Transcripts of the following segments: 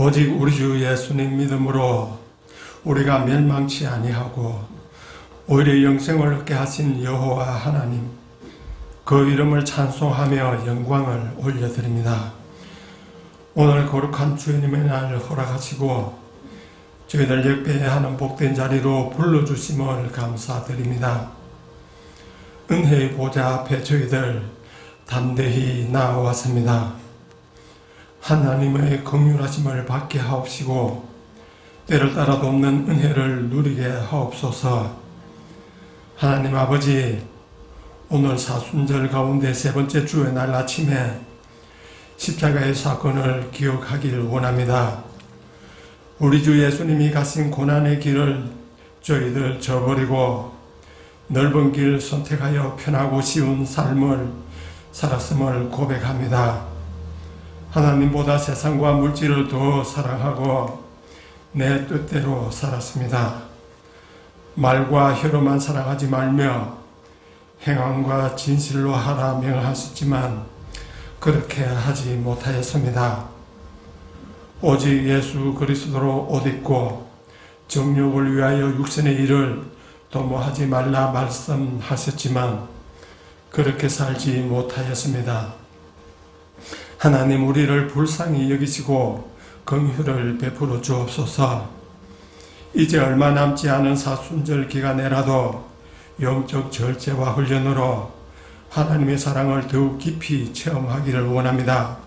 오직 우리 주 예수님 믿음으로 우리가 멸망치 아니하고 오히려 영생을 얻게 하신 여호와 하나님, 그 이름을 찬송하며 영광을 올려드립니다. 오늘 거룩한 주님의 날 허락하시고 저희들 예배하는 복된 자리로 불러주심을 감사드립니다. 은혜의 보좌 앞에 저희들 담대히 나아왔습니다. 하나님의 긍휼하심을 받게 하옵시고 때를 따라 돕는 은혜를 누리게 하옵소서. 하나님 아버지, 오늘 사순절 가운데 세 번째 주의 날 아침에 십자가의 사건을 기억하기를 원합니다. 우리 주 예수님이 가신 고난의 길을 저희들 저버리고 넓은 길 선택하여 편하고 쉬운 삶을 살았음을 고백합니다. 하나님보다 세상과 물질을 더 사랑하고 내 뜻대로 살았습니다. 말과 혀로만 사랑하지 말며 행함과 진실로 하라 명하셨지만 그렇게 하지 못하였습니다. 오직 예수 그리스도로 옷 입고 정욕을 위하여 육신의 일을 도모하지 말라 말씀하셨지만 그렇게 살지 못하였습니다. 하나님, 우리를 불쌍히 여기시고 긍휼을 베풀어 주옵소서. 이제 얼마 남지 않은 사순절 기간에라도 영적 절제와 훈련으로 하나님의 사랑을 더욱 깊이 체험하기를 원합니다.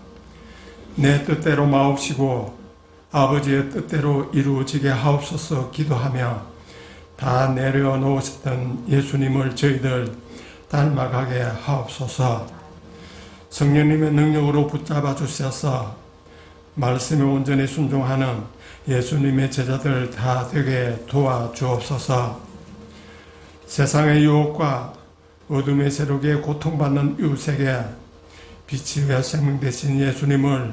내 뜻대로 마옵시고 아버지의 뜻대로 이루어지게 하옵소서 기도하며 다 내려놓으셨던 예수님을 저희들 닮아가게 하옵소서. 성령님의 능력으로 붙잡아 주셔서 말씀에 온전히 순종하는 예수님의 제자들 다 되게 도와주옵소서. 세상의 유혹과 어둠의 세력에 고통받는 이웃에게 빛이 되어 생명 되신 예수님을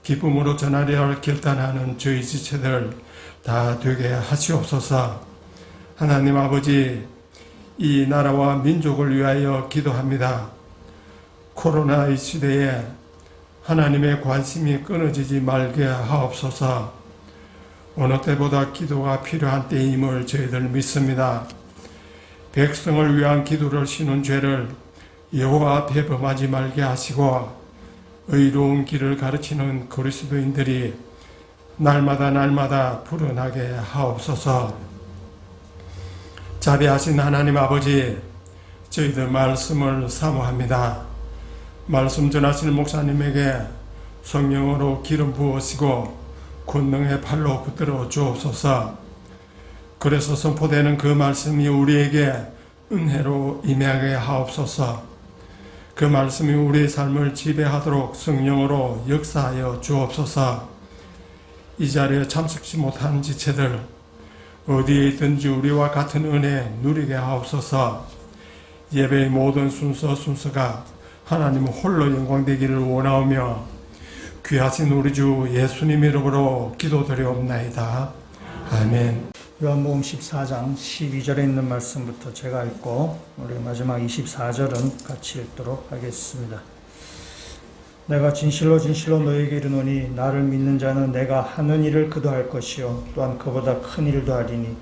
기쁨으로 전하려 결단하는 저희 지체들 다 되게 하시옵소서. 하나님 아버지, 이 나라와 민족을 위하여 기도합니다. 코로나 이 시대에 하나님의 관심이 끊어지지 말게 하옵소서. 어느 때보다 기도가 필요한 때임을 저희들 믿습니다. 백성을 위한 기도를 쉬는 죄를 여호와 앞에 범하지 말게 하시고 의로운 길을 가르치는 그리스도인들이 날마다 불어나게 하옵소서. 자비하신 하나님 아버지, 저희들 말씀을 사모합니다. 말씀 전하실 목사님에게 성령으로 기름 부으시고 권능의 팔로 붙들어 주옵소서. 그래서 선포되는 그 말씀이 우리에게 은혜로 임하게 하옵소서. 그 말씀이 우리의 삶을 지배하도록 성령으로 역사하여 주옵소서. 이 자리에 참석지 못한 지체들 어디에 있든지 우리와 같은 은혜 누리게 하옵소서. 예배의 모든 순서가 하나님 홀로 영광되기를 원하오며 귀하신 우리 주 예수님 이름으로 기도드리옵나이다. 아멘. 요한복음 14장 12절에 있는 말씀부터 제가 읽고 우리 마지막 24절은 같이 읽도록 하겠습니다. 내가 진실로 너희에게 이르노니 나를 믿는 자는 내가 하는 일을 그도 할 것이요 또한 그보다 큰 일도 하리니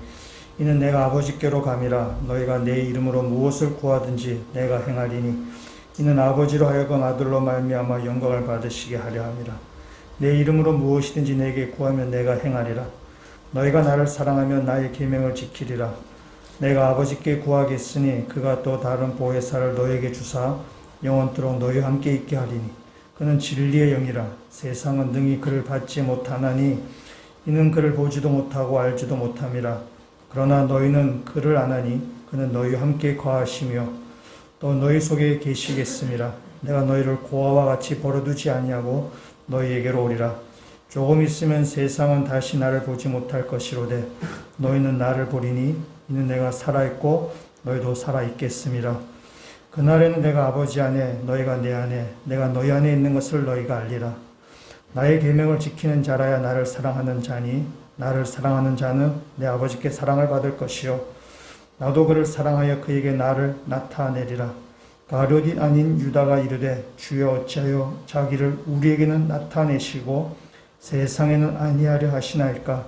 이는 내가 아버지께로 감이라. 너희가 내 이름으로 무엇을 구하든지 내가 행하리니 이는 아버지로 하여금 아들로 말미암아 영광을 받으시게 하려 함이라. 내 이름으로 무엇이든지 내게 구하면 내가 행하리라. 너희가 나를 사랑하면 나의 계명을 지키리라. 내가 아버지께 구하겠으니 그가 또 다른 보혜사를 너희에게 주사 영원토록 너희와 함께 있게 하리니 그는 진리의 영이라. 세상은 능히 그를 받지 못하나니 이는 그를 보지도 못하고 알지도 못함이라. 그러나 너희는 그를 아나니 그는 너희와 함께 거하시며 또 너희 속에 계시겠음이라. 내가 너희를 고아와 같이 버려두지 아니하고 너희에게로 오리라. 조금 있으면 세상은 다시 나를 보지 못할 것이로되 너희는 나를 보리니 이는 내가 살아있고 너희도 살아있겠음이라. 그날에는 내가 아버지 안에 너희가 내 안에 내가 너희 안에 있는 것을 너희가 알리라. 나의 계명을 지키는 자라야 나를 사랑하는 자니 나를 사랑하는 자는 내 아버지께 사랑을 받을 것이요 나도 그를 사랑하여 그에게 나를 나타내리라. 가룟이 아닌 유다가 이르되 주여 어찌하여 자기를 우리에게는 나타내시고 세상에는 아니하려 하시나이까?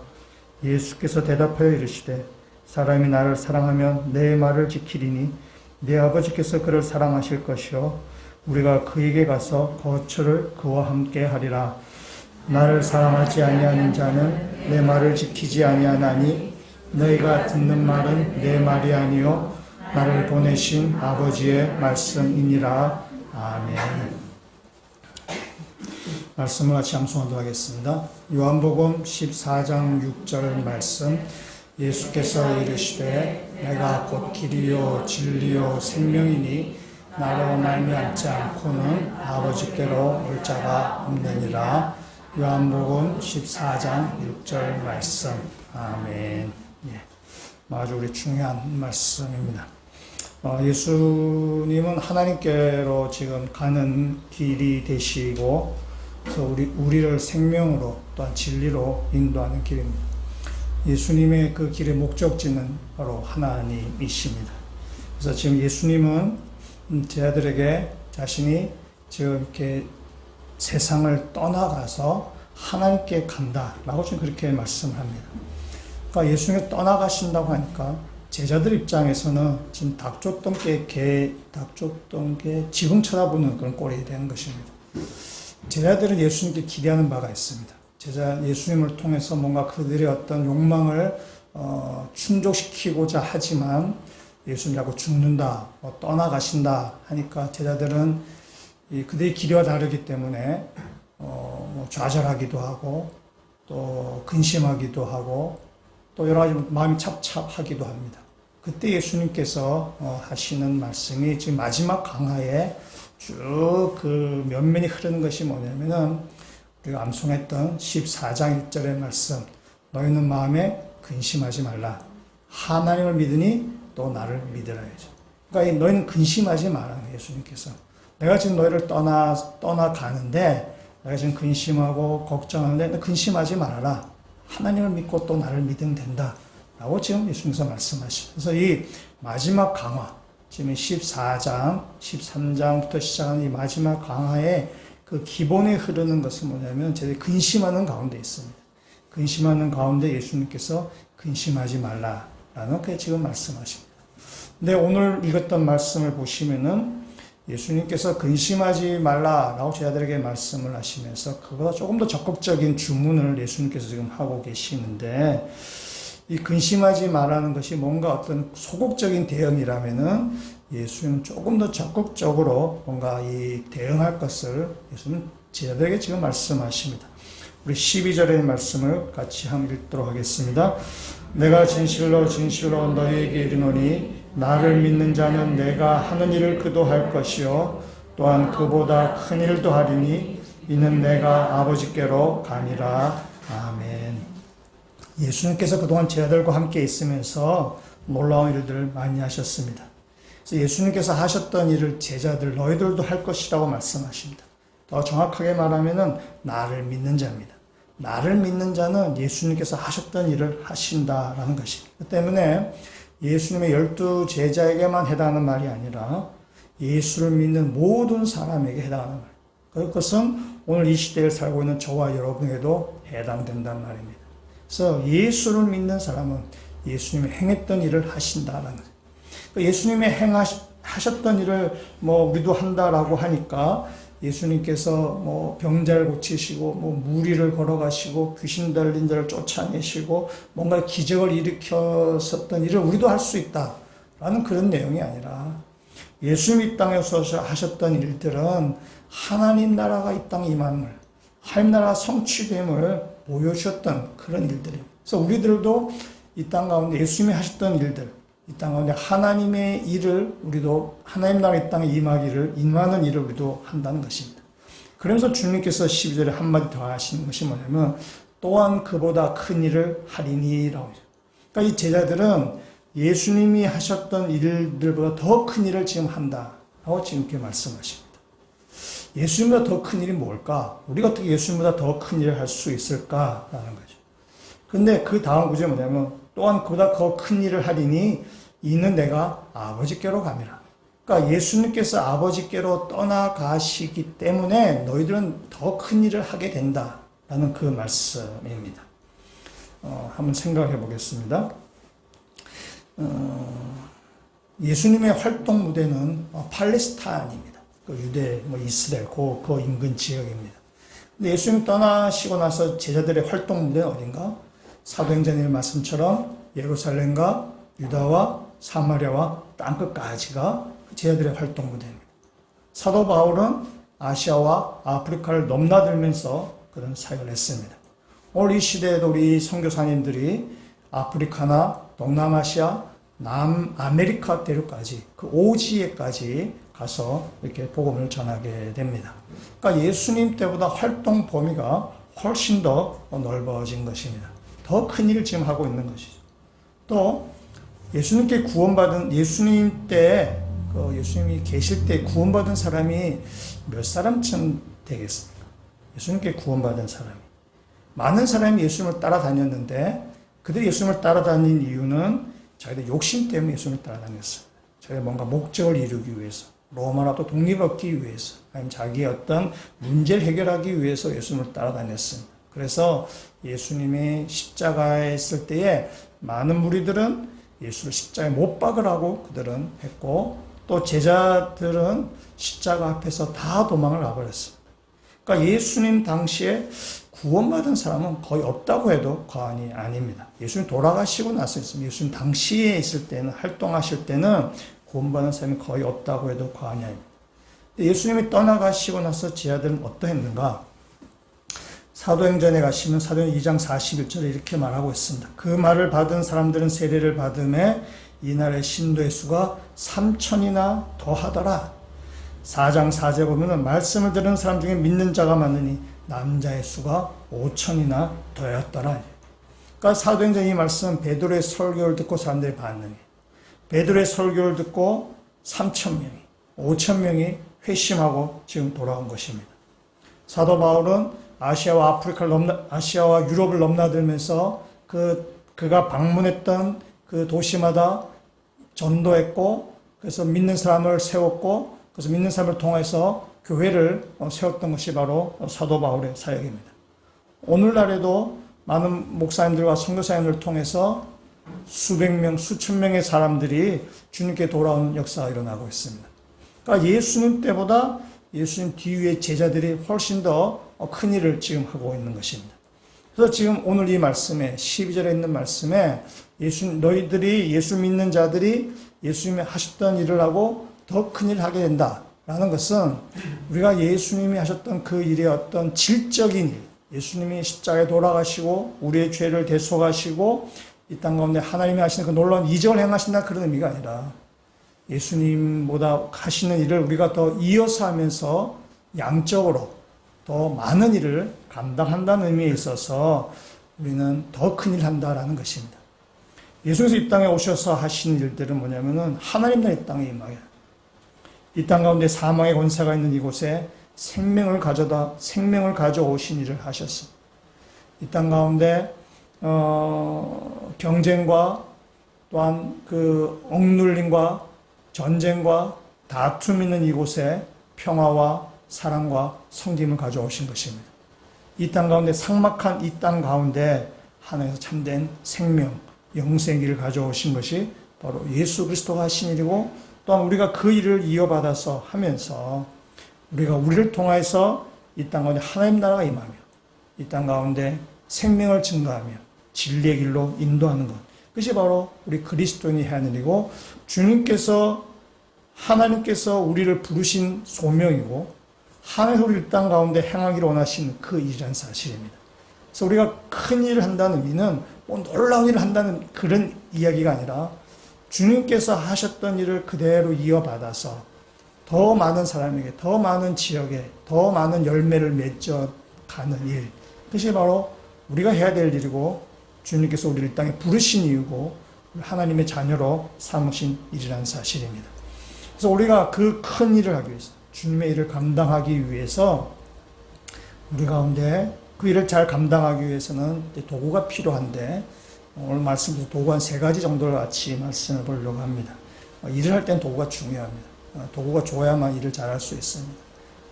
예수께서 대답하여 이르시되 사람이 나를 사랑하면 내 말을 지키리니 내 아버지께서 그를 사랑하실 것이요 우리가 그에게 가서 거처를 그와 함께 하리라. 나를 사랑하지 아니하는 자는 내 말을 지키지 아니하나니 너희가 듣는 말은 내 말이 아니요 나를 보내신 아버지의 말씀이니라. 아멘. 말씀을 같이 암송하도록 하겠습니다. 요한복음 14장 6절 말씀. 예수께서 이르시되 내가 곧 길이요 진리요 생명이니 나로 말미암지 않고는 아버지께로 올 자가 없느니라. 요한복음 14장 6절 말씀. 아멘. 아주 우리 중요한 말씀입니다. 예수님은 하나님께로 지금 가는 길이 되시고, 그래서 우리를 생명으로 또한 진리로 인도하는 길입니다. 예수님의 그 길의 목적지는 바로 하나님이십니다. 그래서 지금 예수님은 제자들에게 자신이 지금 이렇게 세상을 떠나가서 하나님께 간다라고 지금 그렇게 말씀합니다. 그러니까 예수님이 떠나가신다고 하니까 제자들 입장에서는 지금 닭 쫓던 게 지붕 쳐다보는 그런 꼴이 되는 것입니다. 제자들은 예수님께 기대하는 바가 있습니다. 예수님을 통해서 뭔가 그들의 어떤 욕망을 충족시키고자 하지만 예수님 자꾸 죽는다, 떠나가신다 하니까 제자들은 그들의 기대와 다르기 때문에 좌절하기도 하고 또 근심하기도 하고 또 여러 가지 마음이 찹찹하기도 합니다. 그때 예수님께서 하시는 말씀이 지금 마지막 강화에 쭉 그 면면이 흐르는 것이 뭐냐면은 우리가 암송했던 14장 1절의 말씀. 너희는 마음에 근심하지 말라. 하나님을 믿으니 또 나를 믿으라야죠. 그러니까 너희는 근심하지 마라. 예수님께서. 내가 지금 너희를 떠나가는데 내가 지금 근심하고 걱정하는데 너 근심하지 말아라. 하나님을 믿고 또 나를 믿으면 된다. 라고 지금 예수님께서 말씀하시죠. 그래서 이 마지막 강화, 지금 14장, 13장부터 시작하는 이 마지막 강화에 그 기본에 흐르는 것은 뭐냐면 저희들이 근심하는 가운데 있습니다. 근심하는 가운데 예수님께서 근심하지 말라라는 그 지금 말씀하십니다. 근데 오늘 읽었던 말씀을 보시면은 예수님께서 근심하지 말라라고 제자들에게 말씀을 하시면서 그보다 조금 더 적극적인 주문을 예수님께서 지금 하고 계시는데 이 근심하지 말라는 것이 뭔가 어떤 소극적인 대응이라면은 예수님은 조금 더 적극적으로 뭔가 이 대응할 것을 예수님은 제자들에게 지금 말씀하십니다. 우리 12절의 말씀을 같이 한번 읽도록 하겠습니다. 내가 진실로 진실로 너희에게 이르노니 나를 믿는 자는 내가 하는 일을 그도 할 것이요 또한 그보다 큰 일도 하리니 이는 내가 아버지께로 가니라. 아멘. 예수님께서 그동안 제자들과 함께 있으면서 놀라운 일들을 많이 하셨습니다. 그래서 예수님께서 하셨던 일을 제자들 너희들도 할 것이라고 말씀하십니다. 더 정확하게 말하면은 나를 믿는 자입니다. 나를 믿는 자는 예수님께서 하셨던 일을 하신다라는 것입니다. 그 때문에 예수님의 12 제자에게만 해당하는 말이 아니라 예수를 믿는 모든 사람에게 해당하는 말. 그것은 오늘 이 시대를 살고 있는 저와 여러분에게도 해당된다는 말입니다. 그래서 예수를 믿는 사람은 예수님이 행했던 일을 하신다라는 거예요. 예수님이 하셨던 일을 우리도 한다라고 하니까 예수님께서 병자를 고치시고 무리를 걸어가시고 귀신 들린 자를 쫓아내시고 뭔가 기적을 일으켰었던 일을 우리도 할 수 있다라는 그런 내용이 아니라 예수님이 이 땅에서 하셨던 일들은 하나님 나라가 이 땅에 임함을 하나님 나라가 성취됨을 보여주셨던 그런 일들이에요. 그래서 우리들도 이 땅 가운데 예수님이 하셨던 일들, 이 땅 가운데 하나님의 일을 우리도 하나님 나라 이 땅에 임하는 일을 우리도 한다는 것입니다. 그러면서 주님께서 12절에 한마디 더 하시는 것이 뭐냐면 또한 그보다 큰 일을 하리니라고 하죠. 그러니까 이 제자들은 예수님이 하셨던 일들보다 더 큰 일을 지금 한다라고 지금 이렇게 말씀하십니다. 예수님보다 더 큰 일이 뭘까? 우리가 어떻게 예수님보다 더 큰 일을 할 수 있을까라는 거죠. 근데 그 다음 구절이 뭐냐면 또한 그보다 더 큰 일을 하리니 이는 내가 아버지께로 감이라. 그러니까 예수님께서 아버지께로 떠나가시기 때문에 너희들은 더 큰 일을 하게 된다 라는 그 말씀입니다. 한번 생각해 보겠습니다. 예수님의 활동 무대는 팔레스타인입니다. 그 유대, 이스라엘, 그 인근 지역입니다. 근데 예수님 떠나시고 나서 제자들의 활동 무대는 어딘가? 사도행전의 말씀처럼 예루살렘과 유다와 사마리아와 땅끝까지가 제자들의 활동 무대입니다. 사도 바울은 아시아와 아프리카를 넘나들면서 그런 사역을 했습니다. 오늘 이 시대에도 우리 선교사님들이 아프리카나 동남아시아, 남아메리카 대륙까지 그 오지에까지 가서 이렇게 복음을 전하게 됩니다. 그러니까 예수님 때보다 활동 범위가 훨씬 더 넓어진 것입니다. 더 큰 일을 지금 하고 있는 것이죠. 또 예수님께 구원받은 예수님 때 예수님이 계실 때 구원받은 사람이 몇 사람쯤 되겠습니까? 예수님께 구원받은 사람이 많은 사람이 예수님을 따라다녔는데 그들이 예수님을 따라다닌 이유는 자기들 욕심 때문에 예수님을 따라다녔어요. 자기가 뭔가 목적을 이루기 위해서, 로마로부터 독립을 얻기 위해서, 아니면 자기의 어떤 문제를 해결하기 위해서 예수님을 따라다녔습니다. 그래서 예수님이 십자가에 있을 때에 많은 무리들은 예수를 십자가에 못 박으라고 그들은 했고, 또 제자들은 십자가 앞에서 다 도망을 가버렸습니다. 그러니까 예수님 당시에 구원받은 사람은 거의 없다고 해도 과언이 아닙니다. 예수님 돌아가시고 나서 있습니다. 예수님 당시에 있을 때는, 활동하실 때는 구원받은 사람이 거의 없다고 해도 과언이 아닙니다. 예수님이 떠나가시고 나서 제자들은 어떠했는가? 사도행전에 가시면 사도행전 2장 41절에 이렇게 말하고 있습니다. 그 말을 받은 사람들은 세례를 받음에 이날의 신도의 수가 3,000이나 더하더라. 4장 4절 보면은 말씀을 들은 사람 중에 믿는 자가 많으니 남자의 수가 5,000이나 더였더라. 그러니까 사도행전 이 말씀은 베드로의 설교를 듣고 사람들이 반응해. 베드로의 설교를 듣고 3,000명이, 5,000명이 회심하고 지금 돌아온 것입니다. 사도 바울은 아시아와 유럽을 넘나들면서 그가 방문했던 그 도시마다 전도했고, 그래서 믿는 사람을 세웠고, 그래서 믿는 사람을 통해서 교회를 세웠던 것이 바로 사도 바울의 사역입니다. 오늘날에도 많은 목사님들과 선교사님들을 통해서 수백 명, 수천 명의 사람들이 주님께 돌아오는 역사가 일어나고 있습니다. 그러니까 예수님 때보다 예수님 뒤에 제자들이 훨씬 더 큰 일을 지금 하고 있는 것입니다. 그래서 지금 오늘 이 말씀에 12절에 있는 말씀에 너희들이 예수 믿는 자들이 예수님이 하셨던 일을 하고 더 큰 일을 하게 된다라는 것은 우리가 예수님이 하셨던 그 일의 어떤 질적인 일, 예수님이 십자가에 돌아가시고 우리의 죄를 대속하시고 이 땅 가운데 하나님이 하시는 그 놀라운 이적을 행하신다 그런 의미가 아니라 예수님보다 하시는 일을 우리가 더 이어서 하면서 양적으로 더 많은 일을 감당한다는 의미에 있어서 우리는 더 큰 일을 한다라는 것입니다. 예수께서 이 땅에 오셔서 하신 일들은 뭐냐면은 하나님 나라의 땅에 임하게, 이 땅 가운데 사망의 권세가 있는 이곳에 생명을 가져오신 일을 하셨습니다. 이 땅 가운데 경쟁과 또한 그 억눌림과 전쟁과 다툼 있는 이곳에 평화와 사랑과 성김을 가져오신 것입니다. 이 땅 가운데 삭막한 이 땅 가운데 하나님께서 참된 생명, 영생기를 가져오신 것이 바로 예수 그리스도가 하신 일이고, 또한 우리가 그 일을 이어받아서 하면서 우리를 통해서 이 땅 가운데 하나님 나라가 임하며 이 땅 가운데 생명을 증거하며 진리의 길로 인도하는 것, 그것이 바로 우리 그리스도인이 해야 하는 일이고, 하나님께서 우리를 부르신 소명이고, 하나님께서 우리 땅 가운데 행하기를 원하시는 그 일이라는 사실입니다. 그래서 우리가 큰 일을 한다는 의미는 놀라운 일을 한다는 그런 이야기가 아니라 주님께서 하셨던 일을 그대로 이어받아서 더 많은 사람에게, 더 많은 지역에, 더 많은 열매를 맺어가는 일, 그것이 바로 우리가 해야 될 일이고 주님께서 우리를 땅에 부르신 이유고 하나님의 자녀로 삼으신 일이라는 사실입니다. 그래서 우리가 그 큰 일을 하기 위해서, 주님의 일을 감당하기 위해서 우리 가운데 그 일을 잘 감당하기 위해서는 도구가 필요한데, 오늘 말씀에서 도구 한 3가지 정도를 같이 말씀을 보려고 합니다. 일을 할 때는 도구가 중요합니다. 도구가 좋아야만 일을 잘할 수 있습니다.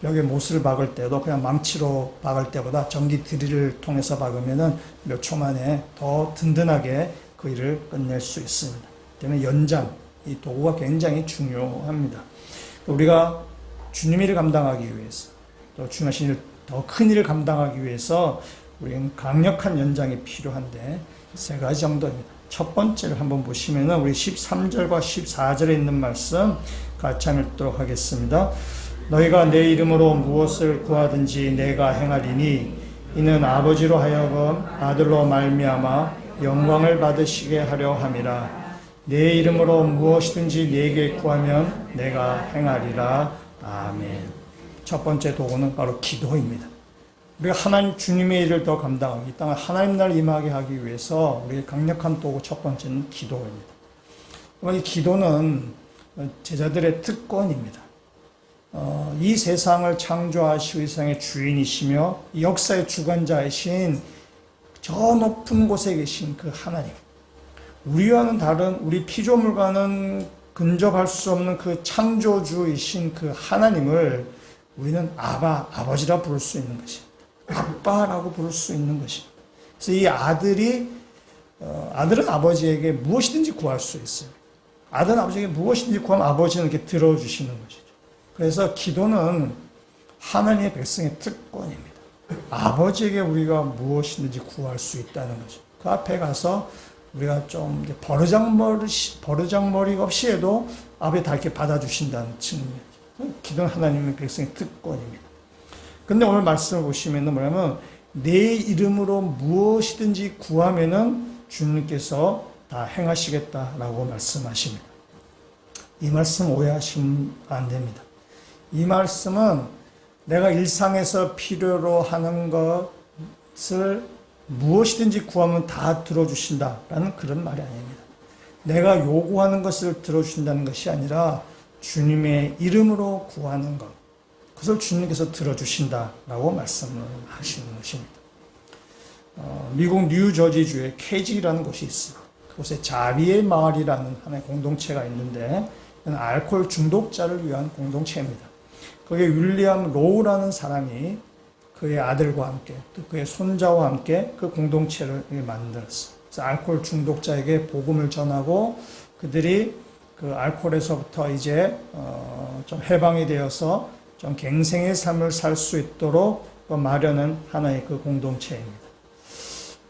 벽에 못을 박을 때도 그냥 망치로 박을 때보다 전기 드릴을 통해서 박으면은 몇 초 만에 더 든든하게 그 일을 끝낼 수 있습니다. 때문에 연장, 이 도구가 굉장히 중요합니다. 우리가 주님의 일을 감당하기 위해서, 또 중요하신 일, 더 큰 일을 감당하기 위해서 우리는 강력한 연장이 필요한데 세 가지 정도입니다. 첫 번째를 한번 보시면은 우리 13절과 14절에 있는 말씀 같이 읽도록 하겠습니다. 너희가 내 이름으로 무엇을 구하든지 내가 행하리니 이는 아버지로 하여금 아들로 말미암아 영광을 받으시게 하려 함이라. 내 이름으로 무엇이든지 내게 구하면 내가 행하리라. 아멘. 첫 번째 도구는 바로 기도입니다. 우리가 하나님 주님의 일을 더 감당하기, 이 땅에 하나님 나라를 임하게 하기 위해서 우리의 강력한 도구 첫 번째는 기도입니다. 이 기도는 제자들의 특권입니다. 이 세상을 창조하시고 이 세상의 주인이시며 역사의 주관자이신 저 높은 곳에 계신 그 하나님, 우리와는 다른, 우리 피조물과는 근접할 수 없는 그 창조주이신 그 하나님을 우리는 아버지라 부를 수 있는 것입니다. 아빠라고 부를 수 있는 것입니다. 그래서 이 아들은 아버지에게 무엇이든지 구할 수 있어요. 아들은 아버지에게 무엇이든지 구하면 아버지는 이렇게 들어주시는 것이죠. 그래서 기도는 하나님의 백성의 특권입니다. 아버지에게 우리가 무엇이든지 구할 수 있다는 거죠. 그 앞에 가서 우리가 좀 버르장머리 없이 해도 아버지 다 이렇게 받아주신다는 측면. 기도는 하나님의 백성의 특권입니다. 근데 오늘 말씀을 보시면 뭐냐면 내 이름으로 무엇이든지 구하면은 주님께서 다 행하시겠다라고 말씀하십니다. 이 말씀 오해하시면 안 됩니다. 이 말씀은 내가 일상에서 필요로 하는 것을 무엇이든지 구하면 다 들어주신다라는 그런 말이 아닙니다. 내가 요구하는 것을 들어주신다는 것이 아니라 주님의 이름으로 구하는 것, 그것을 주님께서 들어주신다라고 말씀을 하시는 것입니다. 미국 뉴저지주에 캐지라는 곳이 있어요. 그곳에 자비의 마을이라는 하나의 공동체가 있는데 알코올 중독자를 위한 공동체입니다. 거기에 윌리엄 로우라는 사람이 그의 아들과 함께 또 그의 손자와 함께 그 공동체를 만들었어요. 그래서 알코올 중독자에게 복음을 전하고 그들이 그 알코올에서부터 이제 좀 해방이 되어서 좀 갱생의 삶을 살 수 있도록 마련한 하나의 그 공동체입니다.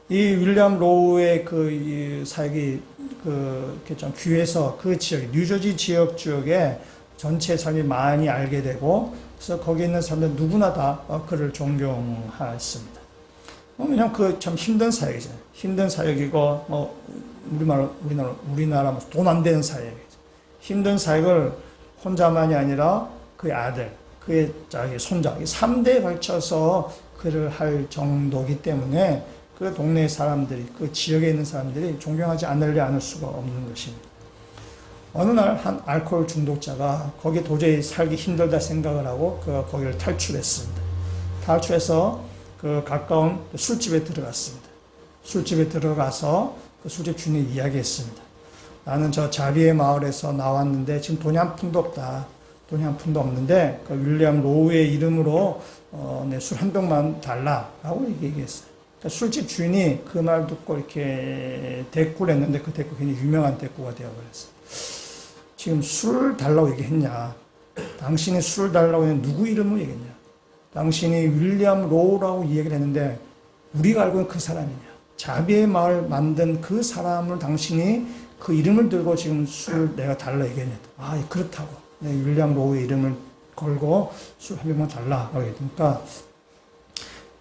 이 윌리엄 로우의 그 사역이 이렇게 좀 귀해서 그 지역, 뉴저지 지역에 전체 삶이 많이 알게 되고, 그래서 거기 있는 사람들 누구나 다 그를 존경했습니다. 왜냐면 그 참 힘든 사역이잖아요. 힘든 사역이고, 우리나라 돈 안 되는 사역이죠. 힘든 사역을 혼자만이 아니라 그의 아들, 그의 손자, 3대에 걸쳐서 그를 할 정도이기 때문에 그 동네 사람들이, 그 지역에 있는 사람들이 존경하지 않을 수가 없는 것입니다. 어느 날 한 알코올 중독자가 거기 도저히 살기 힘들다 생각을 하고 거기를 탈출했습니다. 탈출해서 그 가까운 술집에 들어갔습니다. 술집에 들어가서 그 술집 주인이 이야기했습니다. 나는 저 자비의 마을에서 나왔는데 지금 돈이 한 푼도 없다. 돈이 한 푼도 없는데 그 윌리엄 로우의 이름으로 내 술 한 병만 달라라고 얘기했어요. 그러니까 술집 주인이 그 말 듣고 이렇게 대꾸를 했는데 그 대꾸 굉장히 유명한 대꾸가 되어버렸어요. 지금 술 달라고 얘기했냐? 당신이 술 달라고 했는데 누구 이름으로 얘기했냐? 당신이 윌리엄 로우라고 얘기를 했는데 우리가 알고 있는 그 사람이냐? 자비의 마을 만든 그 사람을 당신이 그 이름을 들고 지금 술 내가 달라 얘기했냐? 아, 그렇다고. 네, 윌리엄 로우의 이름을 걸고 술 한 병만 달라고 얘기하니까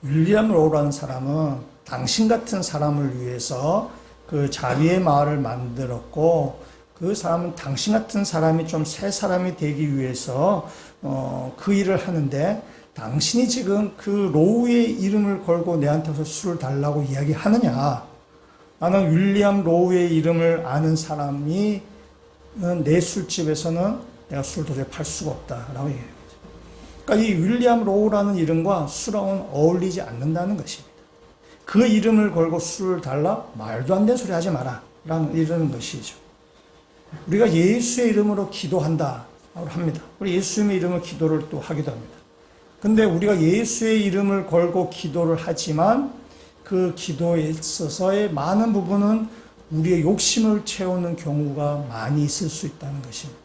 윌리엄 로우라는 사람은 당신 같은 사람을 위해서 그 자비의 마을을 만들었고 그 사람은 당신 같은 사람이 좀 새 사람이 되기 위해서 그 일을 하는데 당신이 지금 그 로우의 이름을 걸고 내한테서 술을 달라고 이야기하느냐? 나는 윌리엄 로우의 이름을 아는 사람이 내 술집에서는 내가 술을 도저히 팔 수가 없다라고 얘기해요. 그러니까 이 윌리엄 로우라는 이름과 술하고는 어울리지 않는다는 것입니다. 그 이름을 걸고 술을 달라? 말도 안 되는 소리 하지 마라 라는 이런 것이죠. 우리가 예수의 이름으로 기도한다 합니다. 우리 예수님의 이름으로 기도를 또 하기도 합니다. 근데 우리가 예수의 이름을 걸고 기도를 하지만 그 기도에 있어서의 많은 부분은 우리의 욕심을 채우는 경우가 많이 있을 수 있다는 것입니다.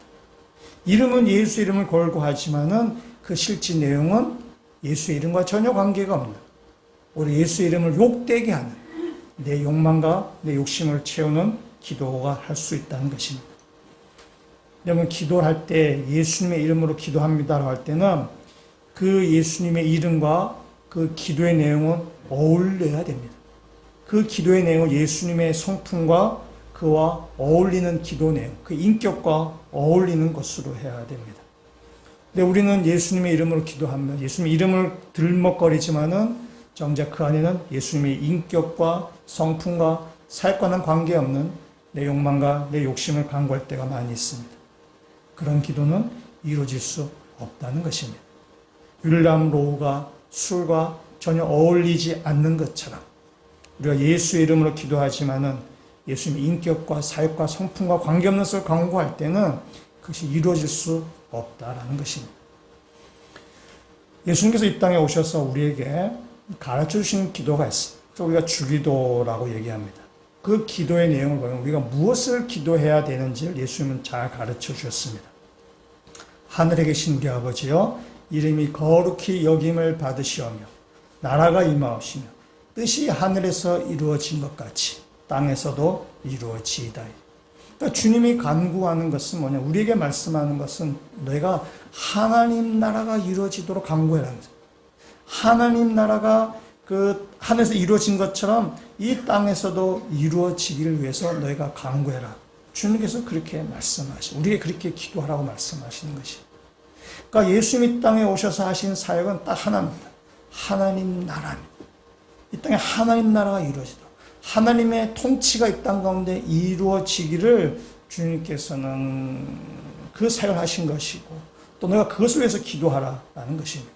이름은 예수 이름을 걸고 하지만은 그 실제 내용은 예수의 이름과 전혀 관계가 없는, 우리 예수 이름을 욕되게 하는 내 욕망과 내 욕심을 채우는 기도가 할 수 있다는 것입니다. 여러분, 기도를 할 때 예수님의 이름으로 기도합니다라고 할 때는 그 예수님의 이름과 그 기도의 내용은 어울려야 됩니다. 그 기도의 내용은 예수님의 성품과 그와 어울리는 기도 내용, 그 인격과 어울리는 것으로 해야 됩니다. 근데 우리는 예수님의 이름으로 기도하면 예수님의 이름을 들먹거리지만은 정작 그 안에는 예수님의 인격과 성품과 사역과는 관계없는 내 욕망과 내 욕심을 강구할 때가 많이 있습니다. 그런 기도는 이루어질 수 없다는 것입니다. 윌람 로우가 술과 전혀 어울리지 않는 것처럼 우리가 예수의 이름으로 기도하지만은 예수님의 인격과 사역과 성품과 관계없는 것을 강구할 때는 그것이 이루어질 수 없다라는 것입니다. 예수님께서 이 땅에 오셔서 우리에게 가르쳐 주신 기도가 있습니다. 우리가 주기도라고 얘기합니다. 그 기도의 내용을 보면 우리가 무엇을 기도해야 되는지를 예수님은 잘 가르쳐 주셨습니다. 하늘에 계신 우리 아버지여, 이름이 거룩히 여김을 받으시오며 나라가 임하오시며 뜻이 하늘에서 이루어진 것 같이 땅에서도 이루어지이다. 그러니까 주님이 간구하는 것은 뭐냐? 우리에게 말씀하는 것은 너희가 하나님 나라가 이루어지도록 간구해라는 거죠. 하나님 나라가 그 하늘에서 이루어진 것처럼 이 땅에서도 이루어지기를 위해서 너희가 간구해라. 주님께서 그렇게 말씀하시고 우리에게 그렇게 기도하라고 말씀하시는 것이에요. 그러니까 예수님이 땅에 오셔서 하신 사역은 딱 하나입니다. 하나님 나라입니다. 이 땅에 하나님 나라가 이루어지도록 하나님의 통치가 이 땅 가운데 이루어지기를 주님께서는 그 사역을 하신 것이고 또 내가 그것을 위해서 기도하라라는 것입니다.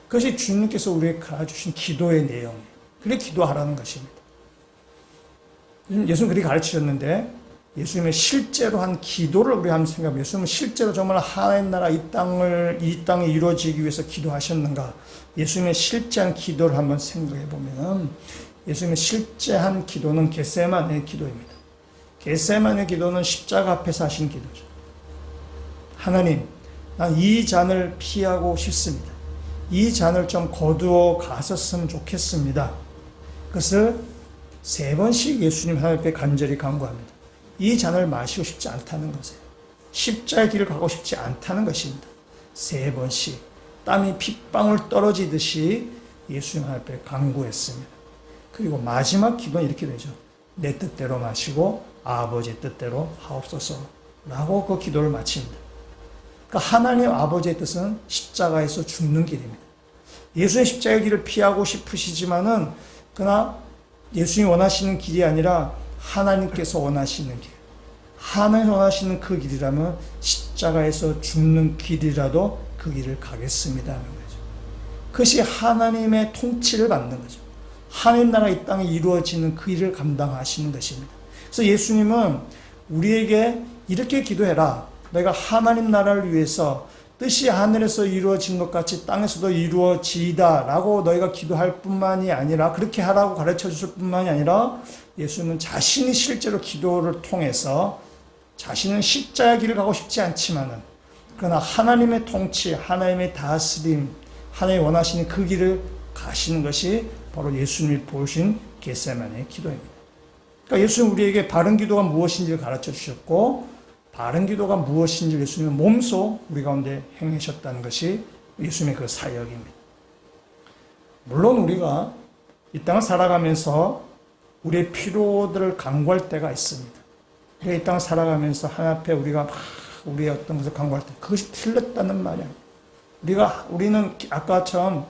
그것이 주님께서 우리에게 가르쳐주신 기도의 내용이에요. 그래 기도하라는 것입니다. 예수님 그렇게 가르치셨는데 예수님의 실제로 한 기도를 우리 한번 생각해보면 예수님은 실제로 정말 하나님 나라 이 땅에 이루어지기 위해서 기도하셨는가? 예수님의 실제한 기도를 한번 생각해보면 예수님의 실제한 기도는 겟세마네의 기도입니다. 겟세마네의 기도는 십자가 앞에서 하신 기도죠. 하나님, 난 이 잔을 피하고 싶습니다. 이 잔을 좀 거두어 갔었으면 좋겠습니다. 그것을 3번씩 예수님 하나님 앞에 간절히 간구합니다. 이 잔을 마시고 싶지 않다는 것이에요. 십자의 길을 가고 싶지 않다는 것입니다. 3번씩 땀이 핏방울 떨어지듯이 예수님 하나님 앞에 간구했습니다. 그리고 마지막 기도는 이렇게 되죠. 내 뜻대로 마시고 아버지의 뜻대로 하옵소서 라고 그 기도를 마칩니다. 그러니까 하나님 아버지의 뜻은 십자가에서 죽는 길입니다. 예수의 십자가의 길을 피하고 싶으시지만은 그러나 예수님이 원하시는 길이 아니라 하나님께서 원하시는 길, 하나님이 원하시는 그 길이라면 십자가에서 죽는 길이라도 그 길을 가겠습니다 하는 거죠. 그것이 하나님의 통치를 받는 거죠. 하나님 나라 이 땅에 이루어지는 그 일을 감당하시는 것입니다. 그래서 예수님은 우리에게 이렇게 기도해라. 내가 하나님 나라를 위해서 뜻이 하늘에서 이루어진 것 같이 땅에서도 이루어지이다 라고 너희가 기도할 뿐만이 아니라 그렇게 하라고 가르쳐 주실 뿐만이 아니라 예수님은 자신이 실제로 기도를 통해서 자신은 십자가의 길을 가고 싶지 않지만은 그러나 하나님의 통치, 하나님의 다스림, 하나님이 원하시는 그 길을 가시는 것이 바로 예수님이 보신 겟세마네의 기도입니다. 그러니까 예수님 우리에게 바른 기도가 무엇인지를 가르쳐 주셨고 바른 기도가 무엇인지 예수님은 몸소 우리 가운데 행하셨다는 것이 예수님의 그 사역입니다. 물론 우리가 이 땅을 살아가면서 우리의 필요들을 간구할 때가 있습니다. 우리가 이 땅을 살아가면서 하나님 앞에 우리가 막 우리의 어떤 것을 간구할 때 그것이 틀렸다는 말이야. 우리는 아까처럼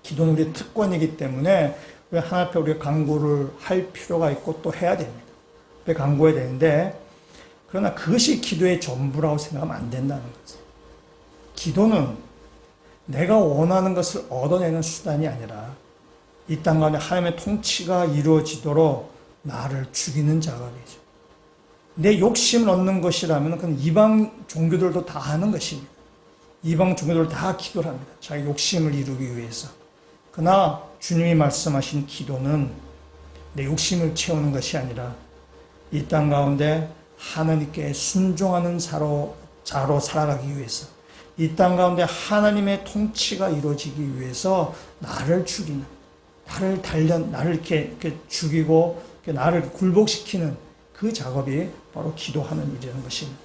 기도는 우리의 특권이기 때문에 왜 하나님 앞에 우리가 간구를 할 필요가 있고 또 해야 됩니다. 왜 간구해야 되는데 그러나 그것이 기도의 전부라고 생각하면 안 된다는 거죠. 기도는 내가 원하는 것을 얻어내는 수단이 아니라 이 땅 가운데 하나님의 통치가 이루어지도록 나를 죽이는 작업이죠. 내 욕심을 얻는 것이라면 그건 이방 종교들도 다 하는 것입니다. 이방 종교들 다 기도를 합니다. 자기 욕심을 이루기 위해서. 그러나 주님이 말씀하신 기도는 내 욕심을 채우는 것이 아니라 이 땅 가운데 하나님께 순종하는 자로 살아가기 위해서, 이 땅 가운데 하나님의 통치가 이루어지기 위해서 나를 죽이는, 나를 이렇게 죽이고 나를 굴복시키는 그 작업이 바로 기도하는 일이라는 것입니다.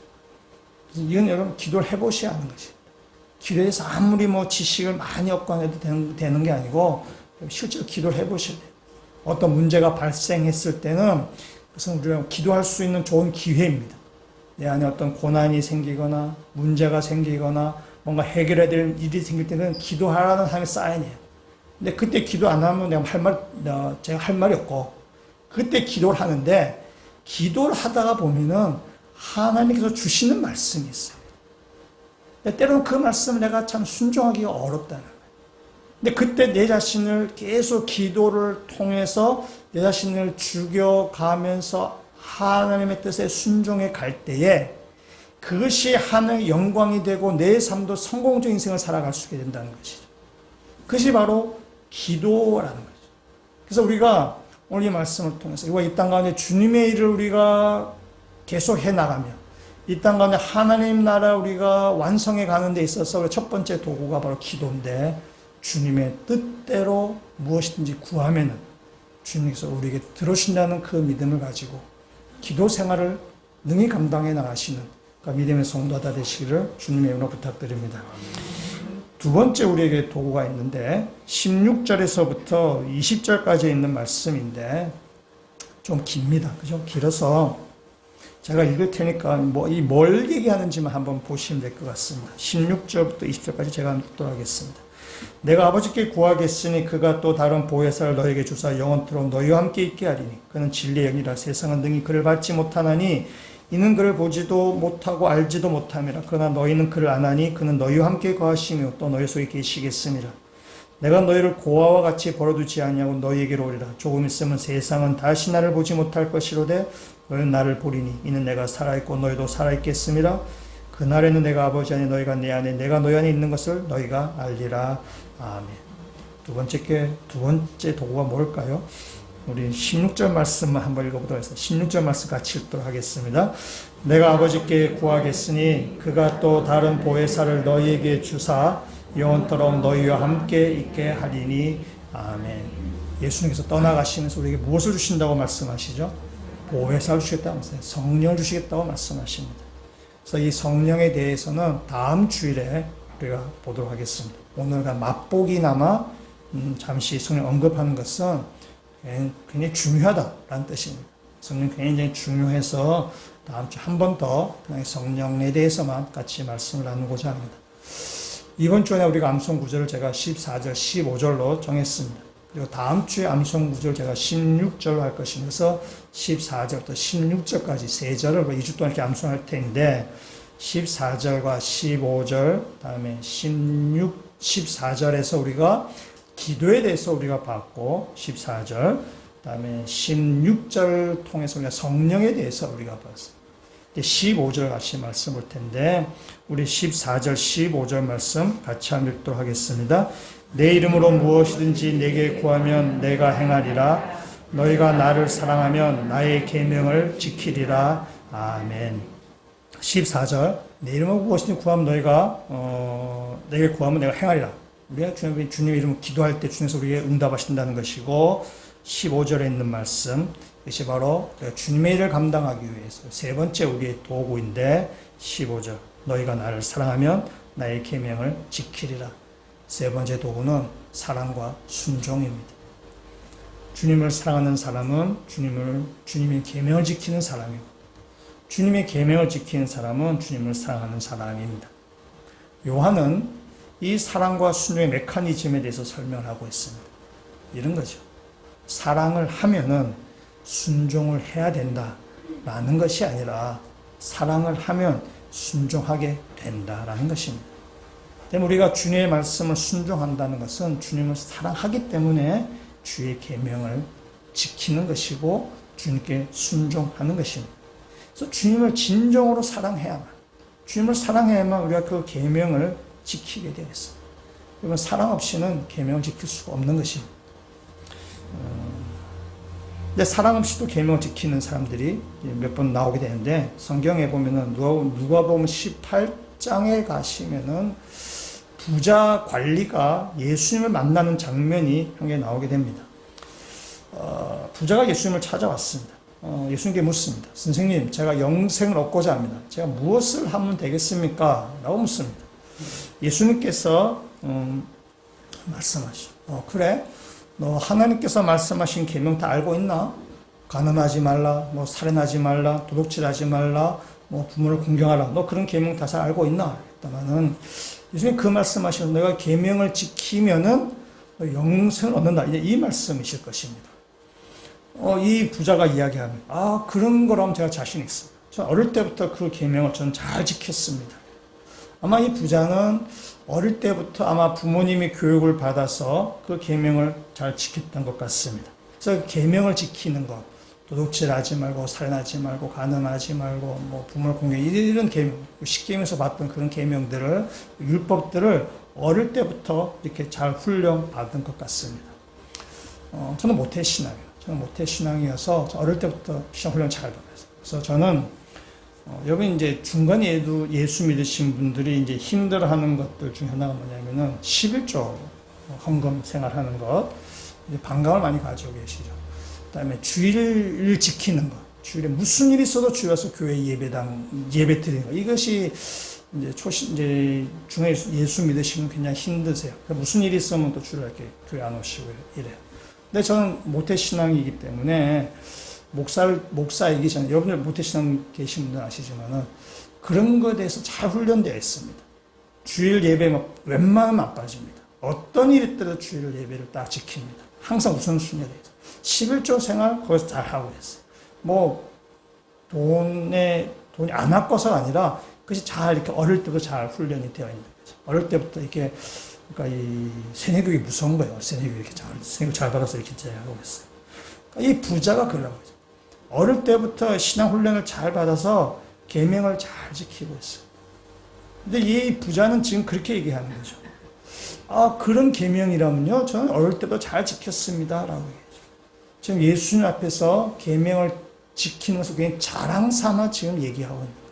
이건 여러분 기도를 해보셔야 하는 것입니다. 기도에서 아무리 지식을 많이 얻고해도 되는 게 아니고 실제로 기도를 해보셔야 돼요. 어떤 문제가 발생했을 때는 그것은 우리가 기도할 수 있는 좋은 기회입니다. 내 안에 어떤 고난이 생기거나 문제가 생기거나 뭔가 해결해야 될 일이 생길 때는 기도하라는 하나님의 사인이에요. 근데 그때 기도 안 하면 제가 할 말이 없고, 그때 기도를 하는데, 기도를 하다가 보면은 하나님께서 주시는 말씀이 있어요. 때로는 그 말씀을 내가 참 순종하기가 어렵다는 거예요. 근데 그때 내 자신을 계속 기도를 통해서 내 자신을 죽여가면서 하나님의 뜻에 순종해 갈 때에 그것이 하나님의 영광이 되고 내 삶도 성공적인 인생을 살아갈 수 있게 된다는 것이죠. 그것이 바로 기도라는 거죠. 그래서 우리가 오늘 이 말씀을 통해서 이 땅 가운데 주님의 일을 우리가 계속 해 나가며 이 땅 가운데 하나님 나라 우리가 완성해 가는 데 있어서 첫 번째 도구가 바로 기도인데, 주님의 뜻대로 무엇이든지 구하면은 주님께서 우리에게 들어주신다는 그 믿음을 가지고 기도 생활을 능히 감당해 나가시는 믿음의 성도다 되시기를 주님의 이름으로 부탁드립니다. 두 번째 우리에게 도구가 있는데 16절에서부터 20절까지 있는 말씀인데 좀 깁니다. 그죠? 길어서 제가 읽을 테니까 뭘 얘기하는지만 한번 보시면 될 것 같습니다. 16절부터 20절까지 제가 읽도록 하겠습니다. 내가 아버지께 구하겠으니 그가 또 다른 보혜사를 너에게 주사 영원토록 너희와 함께 있게 하리니 그는 진리의 영이라 세상은 능히 그를 받지 못하나니 이는 그를 보지도 못하고 알지도 못함이라. 그러나 너희는 그를 아나니 그는 너희와 함께 거하시며 또 너희 속에 계시겠음이라. 내가 너희를 고아와 같이 버려두지 아니하고 너희에게로 오리라. 조금 있으면 세상은 다시 나를 보지 못할 것이로되 너희는 나를 보리니 이는 내가 살아있고 너희도 살아있겠음이라. 그날에는 내가 아버지 안에 너희가 내 안에 내가 너희 안에 있는 것을 너희가 알리라. 아멘. 두 번째 도구가 뭘까요? 우리 16절 말씀만 한번 읽어보도록 하겠습니다. 16절 말씀 같이 읽도록 하겠습니다. 내가 아버지께 구하겠으니 그가 또 다른 보혜사를 너희에게 주사 영원토록 너희와 함께 있게 하리니. 아멘. 예수님께서 떠나가시면서 우리에게 무엇을 주신다고 말씀하시죠? 보혜사를 주시겠다고 말씀하세요. 성령을 주시겠다고 말씀하십니다. 그래서 이 성령에 대해서는 다음 주일에 우리가 보도록 하겠습니다. 오늘 맛보기나마 잠시 성령 언급하는 것은 굉장히 중요하다라는 뜻입니다. 성령 굉장히 중요해서 다음 주 한 번 더 성령에 대해서만 같이 말씀을 나누고자 합니다. 이번 주에 우리가 암송 구절을 제가 14절, 15절로 정했습니다. 그리고 다음 주에 암송 구절 제가 16절로 할 것입니다. 그래서 14절부터 16절까지 3절을 2주 동안 이렇게 암송할 텐데 14절과 15절, 다음에 14절에서 우리가 기도에 대해서 우리가 봤고 14절, 다음에 16절 통해서 우리가 성령에 대해서 우리가 봤어요. 15절 같이 말씀 볼 텐데 우리 14절, 15절 말씀 같이 한번 읽도록 하겠습니다. 내 이름으로 무엇이든지 내게 구하면 내가 행하리라. 너희가 나를 사랑하면 나의 계명을 지키리라. 아멘. 14절 내 이름으로 무엇이든지 구하면 너희가 내게 구하면 내가 행하리라. 우리가 주님의 이름으로 기도할 때 주님께서 우리에게 응답하신다는 것이고 15절에 있는 말씀 이것이 바로 주님의 일을 감당하기 위해서 세 번째 우리의 도구인데 15절 너희가 나를 사랑하면 나의 계명을 지키리라. 세 번째 도구는 사랑과 순종입니다. 주님을 사랑하는 사람은 주님의 계명을 지키는 사람이고 주님의 계명을 지키는 사람은 주님을 사랑하는 사람입니다. 요한은 이 사랑과 순종의 메커니즘에 대해서 설명을 하고 있습니다. 이런 거죠. 사랑을 하면은 순종을 해야 된다라는 것이 아니라 사랑을 하면 순종하게 된다라는 것입니다. 때문에 우리가 주님의 말씀을 순종한다는 것은 주님을 사랑하기 때문에 주의 계명을 지키는 것이고 주님께 순종하는 것입니다. 그래서 주님을 진정으로 사랑해야만, 주님을 사랑해야만 우리가 그 계명을 지키게 되어 있습니다. 여러분, 사랑 없이는 계명을 지킬 수가 없는 것입니다. 근데 사랑 없이도 계명을 지키는 사람들이 몇 번 나오게 되는데, 성경에 보면은 누가복음 18장에 가시면은 부자 관리가 예수님을 만나는 장면이 한개 나오게 됩니다. 부자가 예수님을 찾아왔습니다. 예수님께 묻습니다. 선생님, 제가 영생을 얻고자 합니다. 제가 무엇을 하면 되겠습니까? 라고 묻습니다. 예수님께서 말씀하시죠. 그래? 너 하나님께서 말씀하신 계명 다 알고 있나? 가난하지 말라, 뭐 살인하지 말라, 도둑질하지 말라, 뭐 부모를 공경하라. 너 그런 계명 다 잘 알고 있나? 했다마는 예수님 그 말씀하시는 내가 계명을 지키면은 영생을 얻는다. 이제 이 말씀이실 것입니다. 이 부자가 이야기합니다. 그런 거라면 제가 자신 있습니다. 저 어릴 때부터 그 계명을 저는 잘 지켰습니다. 아마 이 부자는 어릴 때부터 아마 부모님이 교육을 받아서 그 계명을 잘 지켰던 것 같습니다. 그래서 계명을 지키는 것, 도둑질하지 말고, 살인하지 말고, 가늠하지 말고, 뭐 부모를 공경, 이런 계명, 십계명에서 봤던 그런 계명들을, 율법들을 어릴 때부터 이렇게 잘 훈련 받은 것 같습니다. 저는 모태신앙이에요. 저는 모태신앙이어서 어릴 때부터 신앙 훈련 잘 받았어요. 그래서 저는 여기 이제 중간에도 예수 믿으신 분들이 이제 힘들어하는 것들 중에 하나가 뭐냐면은 11조 헌금 생활하는 것, 반감을 많이 가지고 계시죠. 그다음에 주일을 지키는 것, 주일에 무슨 일이 있어도 주일 와서 교회 예배 드리는 것, 이것이 이제 중에 예수 믿으시면 굉장히 힘드세요. 무슨 일이 있으면 또 주일 이렇게 교회 안 오시고 이래요. 근데 저는 모태신앙이기 때문에 목사이기 전에, 여러분들 모태신앙 계신 분들 아시지만은 그런 것에 대해서 잘 훈련되어 있습니다. 주일 예배 웬만하면 안 빠집니다. 어떤 일이 있더라도 주일 예배를 딱 지킵니다. 항상 우선순위가 되어 있어요. 11조 생활 거기서 잘 하고 있어요. 뭐 돈이 안 아까워서가 아니라 그것이 잘 이렇게 어릴 때부터 잘 훈련이 되어 있는 거죠. 어릴 때부터 이렇게, 그러니까 이 세뇌교육이 무서운 거예요. 세뇌교육 이렇게 세뇌교육 잘 받아서 이렇게 잘 하고 있어요. 그러니까 이 부자가 그런 거죠. 어릴 때부터 신앙 훈련을 잘 받아서 계명을 잘 지키고 있어요. 근데 이 부자는 지금 그렇게 얘기하는 거죠. 그런 계명이라면요, 저는 어릴 때부터 잘 지켰습니다라고 얘기하죠. 지금 예수님 앞에서 계명을 지키는 것을 그냥 자랑 삼아 지금 얘기하고 있는 거예요.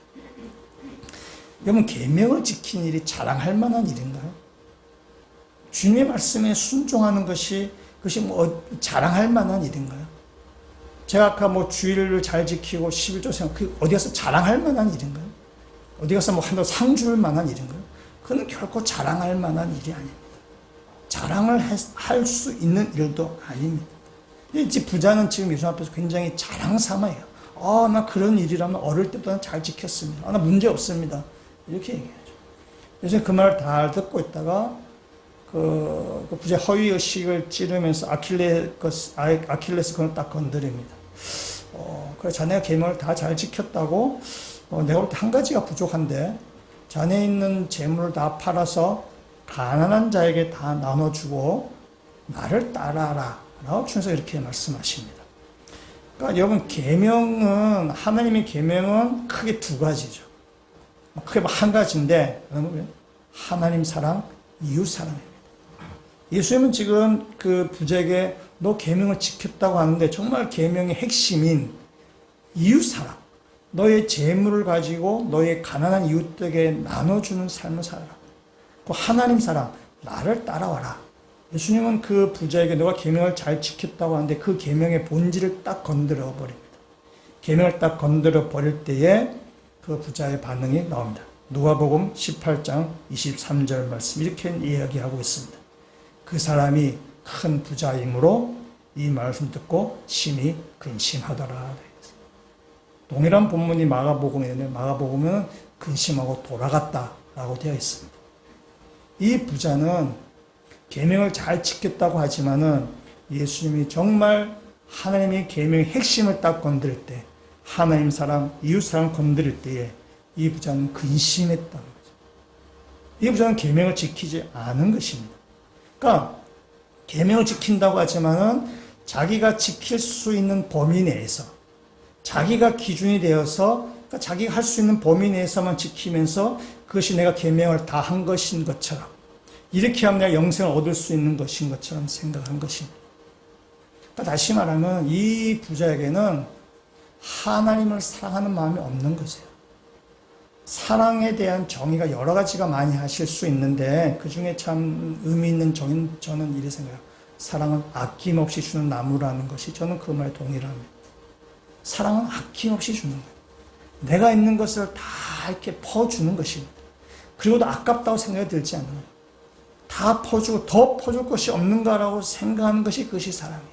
여러분, 계명을 지키는 일이 자랑할 만한 일인가요? 주님의 말씀에 순종하는 것이 뭐 자랑할 만한 일인가요? 제가 아까 뭐 주일을 잘 지키고 11조 생활, 어디 가서 자랑할 만한 일인가요? 어디 가서 뭐 한번 상 줄 만한 일인가요? 그건 결코 자랑할 만한 일이 아닙니다. 자랑을 할 수 있는 일도 아닙니다. 이 부자는 지금 예수 앞에서 굉장히 자랑 삼아요. 나 그런 일이라면 어릴 때부터 잘 지켰습니다. 나 문제 없습니다. 이렇게 얘기하죠. 요새 그 말을 다 듣고 있다가 그 부자 허위 의식을 찌르면서 아킬레스건을 딱 건드립니다. 그래, 자네가 계명을 다 잘 지켰다고, 내가 볼 때 한 가지가 부족한데, 자네 있는 재물을 다 팔아서 가난한 자에게 다 나눠주고 나를 따라라 라고 주셔서 이렇게 말씀하십니다. 그러니까 여러분, 계명은, 하나님의 계명은 크게 두 가지죠. 크게 한 가지인데, 하나님 사랑, 이웃 사랑입니다. 예수님은 지금 그 부자에게 너 계명을 지켰다고 하는데, 정말 계명의 핵심인 이웃 사랑, 너의 재물을 가지고 너의 가난한 이웃들에게 나눠주는 삶을 살아라. 그 하나님 사랑, 나를 따라와라. 예수님은 그 부자에게 너가 계명을 잘 지켰다고 하는데 그 계명의 본질을 딱 건드려 버립니다. 계명을 딱 건드려 버릴 때에 그 부자의 반응이 나옵니다. 누가복음 18장 23절 말씀, 이렇게 이야기하고 있습니다. 그 사람이 큰 부자이므로 이 말씀 듣고 심히 근심하더라. 동일한 본문이 마가복음이었는데, 마가복음은 근심하고 돌아갔다라고 되어 있습니다. 이 부자는 계명을 잘 지켰다고 하지만은 예수님이 정말 하나님의 계명의 핵심을 딱 건드릴 때, 하나님 사랑, 이웃 사랑 건드릴 때에 이 부자는 근심했다는 거죠. 이 부자는 계명을 지키지 않은 것입니다. 그러니까 계명을 지킨다고 하지만은 자기가 지킬 수 있는 범위 내에서, 자기가 기준이 되어서 그러니까 자기가 할 수 있는 범위 내에서만 지키면서 그것이 내가 계명을 다 한 것인 것처럼, 이렇게 하면 내가 영생을 얻을 수 있는 것인 것처럼 생각한 것입니다. 그러니까 다시 말하면 이 부자에게는 하나님을 사랑하는 마음이 없는 것이에요. 사랑에 대한 정의가 여러 가지가 많이 하실 수 있는데 그 중에 참 의미 있는 정의는 저는 이렇게 생각해요. 사랑은 아낌없이 주는 나무라는 것이 저는 그 말에 동일합니다. 사랑은 아낌없이 주는 거예요. 내가 있는 것을 다 이렇게 퍼주는 것입니다. 그리고도 아깝다고 생각이 들지 않는 거예요. 다 퍼주고 더 퍼줄 것이 없는가라고 생각하는 것이 그것이 사랑이죠.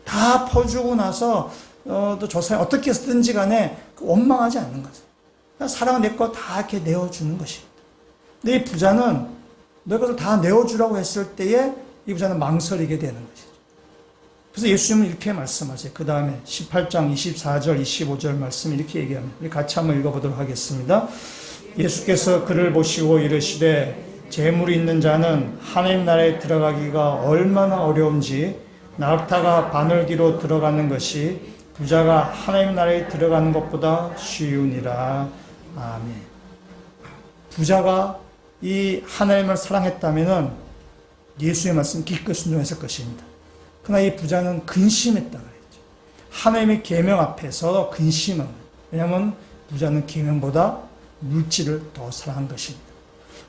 다 퍼주고 나서 또 저 사람이 어떻게 쓰든지 간에 원망하지 않는 거죠. 사랑은 내 거 다 이렇게 내어주는 것입니다. 근데 이 부자는 내 것을 다 내어주라고 했을 때에 이 부자는 망설이게 되는 것이죠. 그래서 예수님은 이렇게 말씀하세요. 그 다음에 18장 24절 25절 말씀 이렇게 얘기합니다. 우리 같이 한번 읽어보도록 하겠습니다. 예수께서 그를 보시고 이르시되 재물이 있는 자는 하나님 나라에 들어가기가 얼마나 어려운지 낙타가 바늘기로 들어가는 것이 부자가 하나님 나라에 들어가는 것보다 쉬우니라. 아멘. 부자가 이 하나님을 사랑했다면 예수의 말씀 기껏 순종했을 것입니다. 그러나 이 부자는 근심했다 그랬죠. 하나님의 계명 앞에서 근심한 거예요. 왜냐하면 부자는 계명보다 물질을 더 사랑한 것입니다.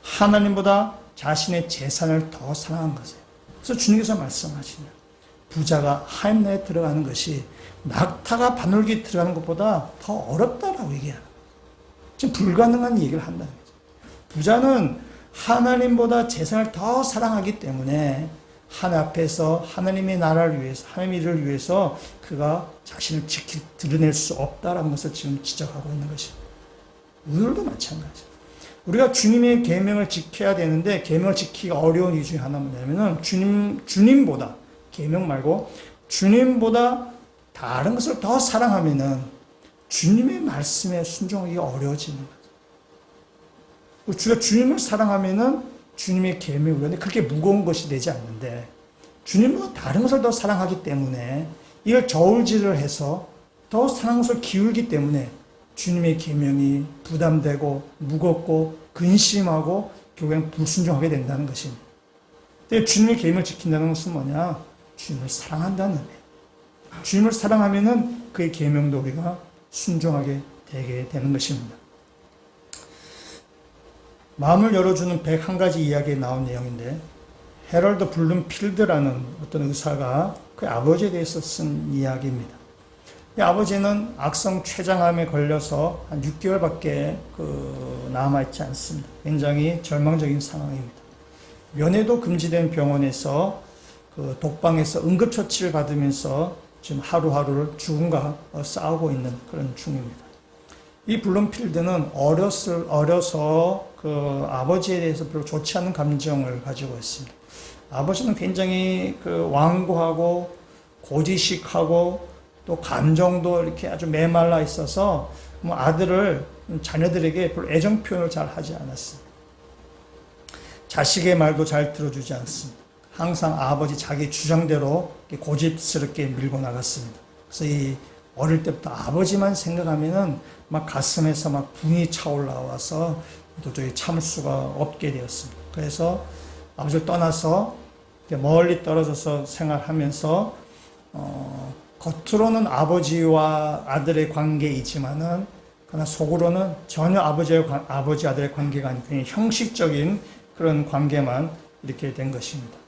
하나님보다 자신의 재산을 더 사랑한 것이에요. 그래서 주님께서 말씀하시냐, 부자가 하나님 나라에 들어가는 것이 낙타가 바늘기 들어가는 것보다 더 어렵다라고 얘기하는 거예요. 지금 불가능한 얘기를 한다는 거죠. 부자는 하나님보다 재산을 더 사랑하기 때문에 하나님 앞에서 하나님의 나라를 위해서, 하나님의 일을 위해서 그가 자신을 드러낼 수 없다라는 것을 지금 지적하고 있는 것입니다. 우리들도 마찬가지예요. 우리가 주님의 계명을 지켜야 되는데 계명을 지키기가 어려운 이유 중에 하나는 뭐냐면은 주님보다, 계명 말고 주님보다 다른 것을 더 사랑하면은 주님의 말씀에 순종하기가 어려워지는 거죠. 우리가 주님을 사랑하면은 주님의 계명을 그런데 그렇게 무거운 것이 되지 않는데 주님보다 다른 것을 더 사랑하기 때문에 이걸 저울질을 해서 더 사랑하는 것을 기울기 때문에 주님의 계명이 부담되고 무겁고 근심하고 결국엔 불순종하게 된다는 것입니다. 근데 주님의 계명을 지킨다는 것은 뭐냐? 주님을 사랑한다는 거예요. 주님을 사랑하면은 그의 계명도 우리가 순종하게 되게 되는 것입니다. 마음을 열어주는 101가지 이야기에 나온 내용인데 헤럴드 블룸필드라는 어떤 의사가 그 아버지에 대해서 쓴 이야기입니다. 이 아버지는 악성 췌장암에 걸려서 한 6개월밖에 남아있지 않습니다. 굉장히 절망적인 상황입니다. 면회도 금지된 병원에서 그 독방에서 응급처치를 받으면서 지금 하루하루를 죽음과 싸우고 있는 그런 중입니다. 이 블룸필드는 어려서 그 아버지에 대해서 별로 좋지 않은 감정을 가지고 있습니다. 아버지는 굉장히 완고하고 고지식하고 또 감정도 이렇게 아주 메말라 있어서 자녀들에게 별로 애정 표현을 잘 하지 않았습니다. 자식의 말도 잘 들어주지 않습니다. 항상 아버지 자기 주장대로 고집스럽게 밀고 나갔습니다. 그래서 이 어릴 때부터 아버지만 생각하면은 막 가슴에서 막 분이 차올라와서 도저히 참을 수가 없게 되었습니다. 그래서 아버지를 떠나서 멀리 떨어져서 생활하면서 겉으로는 아버지와 아들의 관계이지만은 그러나 속으로는 전혀 아버지 아들의 관계가 아닌 그냥 형식적인 그런 관계만 이렇게 된 것입니다.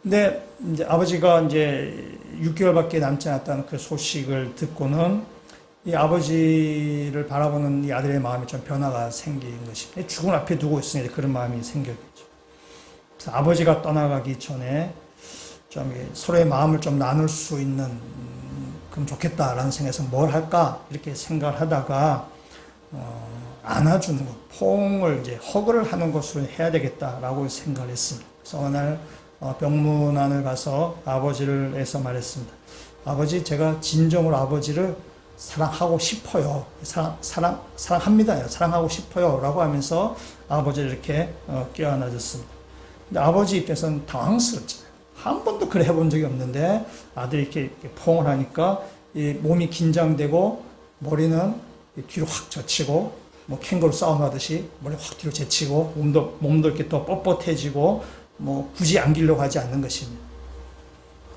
근데 이제 아버지가 이제 6개월밖에 남지 않았다는 그 소식을 듣고는 이 아버지를 바라보는 이 아들의 마음에 좀 변화가 생긴 것입니다. 죽음을 앞에 두고 있으니 그런 마음이 생겼겠죠. 그래서 아버지가 떠나가기 전에 좀 서로의 마음을 좀 나눌 수 있는 그럼 좋겠다라는 생각에서 뭘 할까 이렇게 생각을 하다가 안아주는 것, 포옹을 이제 허그를 하는 것으로 해야 되겠다라고 생각을 했습니다. 그래서 어느 날 병문안을 가서 아버지를 해서 말했습니다. 아버지, 제가 진정으로 아버지를 사랑하고 싶어요. 사랑합니다. 사랑하고 싶어요. 라고 하면서 아버지를 이렇게 껴안아줬습니다. 근데 아버지 입장에서는 당황스럽잖아요. 한 번도 그래 해본 적이 없는데 아들이 이렇게 포옹을 하니까 이 몸이 긴장되고 머리는 뒤로 확 젖히고 뭐 캥거루 싸움하듯이 머리 확 뒤로 제치고 몸도 이렇게 더 뻣뻣해지고 뭐 굳이 안기려고 하지 않는 것입니다.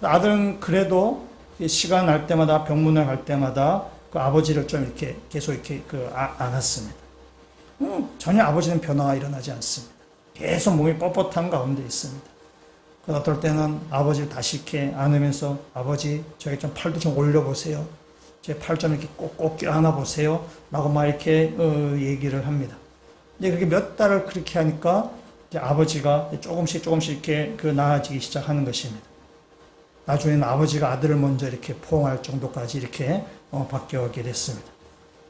아들은 그래도 시간 날 때마다 병문안 갈 때마다 그 아버지를 좀 이렇게 계속 이렇게 안았습니다. 전혀 아버지는 변화가 일어나지 않습니다. 계속 몸이 뻣뻣한 가운데 있습니다. 그 어떨 때는 아버지를 다시 이렇게 안으면서 아버지 저기 좀 팔도 좀 올려보세요. 제 팔 좀 이렇게 꼭꼭 껴안아 보세요. 라고 막 이렇게 얘기를 합니다. 이제 그렇게 몇 달을 그렇게 하니까 이제 아버지가 조금씩 이렇게 나아지기 시작하는 것입니다. 나중에는 아버지가 아들을 먼저 이렇게 포옹할 정도까지 이렇게 바뀌게 됐습니다.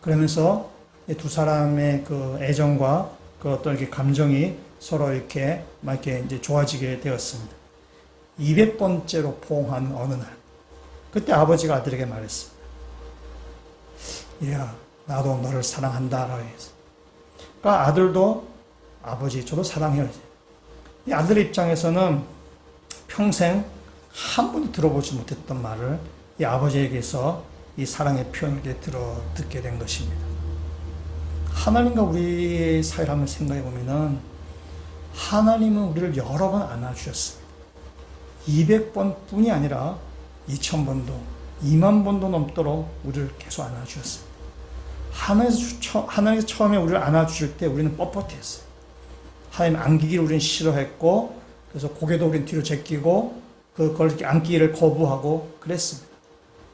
그러면서 두 사람의 그 애정과 그 어떤 이렇게 감정이 서로 이렇게 막 이렇게 이제 좋아지게 되었습니다. 200번째로 포옹한 어느 날, 그때 아버지가 아들에게 말했습니다. 얘야, 나도 너를 사랑한다라고 했어요. 그러니까 아들도 아버지, 저도 사랑해요. 이 아들 입장에서는 평생 한 번도 들어보지 못했던 말을 이 아버지에게서 이 사랑의 표현을 듣게 된 것입니다. 하나님과 우리 사이를 한번 생각해 보면은 하나님은 우리를 여러 번 안아주셨습니다. 200번 뿐이 아니라 2000번도 2만 번도 넘도록 우리를 계속 안아주셨습니다. 하나님께서 처음에 우리를 안아주실 때 우리는 뻣뻣했어요. 하나님 안기기를 우리는 싫어했고, 그래서 고개도 우리는 뒤로 제끼고 그걸 이렇게 안기를 거부하고 그랬습니다.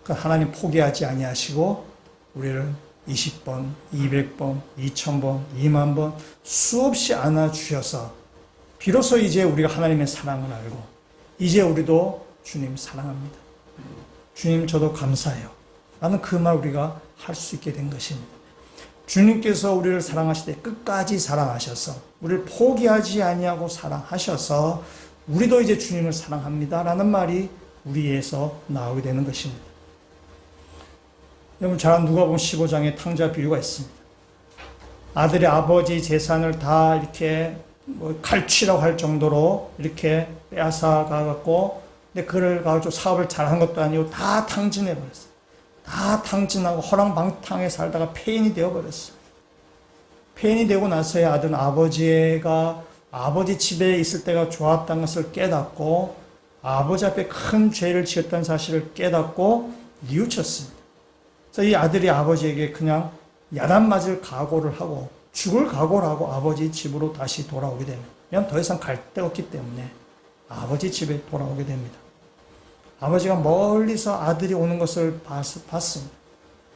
그 하나님 포기하지 아니하시고 우리를 20번, 200번, 2000번, 2만 번 수없이 안아주셔서 비로소 이제 우리가 하나님의 사랑을 알고 이제 우리도 주님 사랑합니다. 주님 저도 감사해요. 라는 그 말 우리가 할 수 있게 된 것입니다. 주님께서 우리를 사랑하실 때 끝까지 사랑하셔서 우리를 포기하지 아니하고 사랑하셔서 우리도 이제 주님을 사랑합니다. 라는 말이 우리에서 나오게 되는 것입니다. 여러분 잘 아는 누가복음 15장에 탕자 비유가 있습니다. 아들이 아버지 재산을 다 이렇게 칼취라고 할 정도로 이렇게 빼앗아 가갖고, 근데 그를 가지고 사업을 잘한 것도 아니고 다 탕진해 버렸어요. 다 탕진하고 허랑방탕에 살다가 폐인이 되어 버렸어요. 폐인이 되고 나서야 아들은 아버지가 아버지 집에 있을 때가 좋았다는 것을 깨닫고 아버지 앞에 큰 죄를 지었다는 사실을 깨닫고 뉘우쳤습니다. 그래서 이 아들이 아버지에게 그냥 야단 맞을 각오를 하고 죽을 각오를 하고 아버지 집으로 다시 돌아오게 됩니다. 왜냐하면 더 이상 갈 데가 없기 때문에 아버지 집에 돌아오게 됩니다. 아버지가 멀리서 아들이 오는 것을 봤습니다.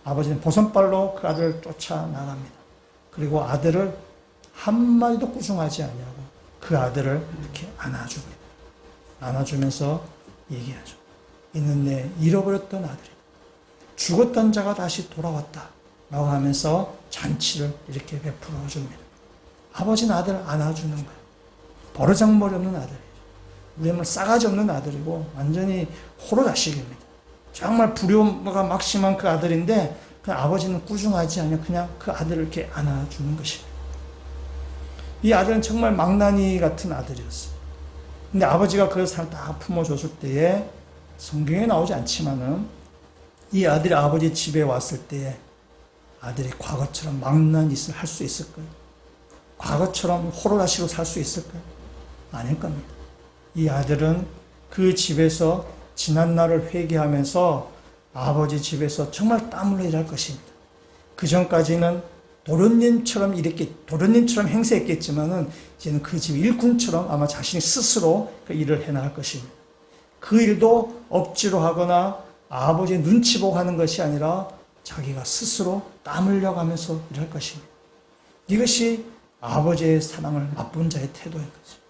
아버지는 보선발로 그 아들을 쫓아나갑니다. 그리고 아들을 한마디도 꾸중하지 아니하고 그 아들을 이렇게 안아줍니다. 안아주면서 얘기하죠. 이는 내 잃어버렸던 아들이다. 죽었던 자가 다시 돌아왔다. 라고 하면서 잔치를 이렇게 베풀어 줍니다. 아버지는 아들을 안아주는 거예요. 버르장머리 없는 아들이에요. 우리는 싸가지 없는 아들이고 완전히 호로자식입니다. 정말 불효가 막심한 그 아들인데 그 아버지는 꾸중하지 않냐 그냥 그 아들을 이렇게 안아주는 것입니다. 이 아들은 정말 망나니 같은 아들이었어요. 근데 아버지가 그 사람 다 품어줬을 때에 성경에 나오지 않지만은 이 아들이 아버지 집에 왔을 때에 아들이 과거처럼 망나니 짓을 할 수 있을까요? 과거처럼 호로라시로 살 수 있을까요? 아닐 겁니다. 이 아들은 그 집에서 지난 날을 회개하면서 아버지 집에서 정말 땀 흘려 일할 것입니다. 그 전까지는 도련님처럼 행세했겠지만은 이제는 그 집 일꾼처럼 아마 자신이 스스로 그 일을 해나갈 것입니다. 그 일도 억지로 하거나 아버지의 눈치 보고 하는 것이 아니라 자기가 스스로 땀 흘려가면서 일할 것입니다. 이것이 아버지의 사랑을 맛본 자의 태도인 거죠.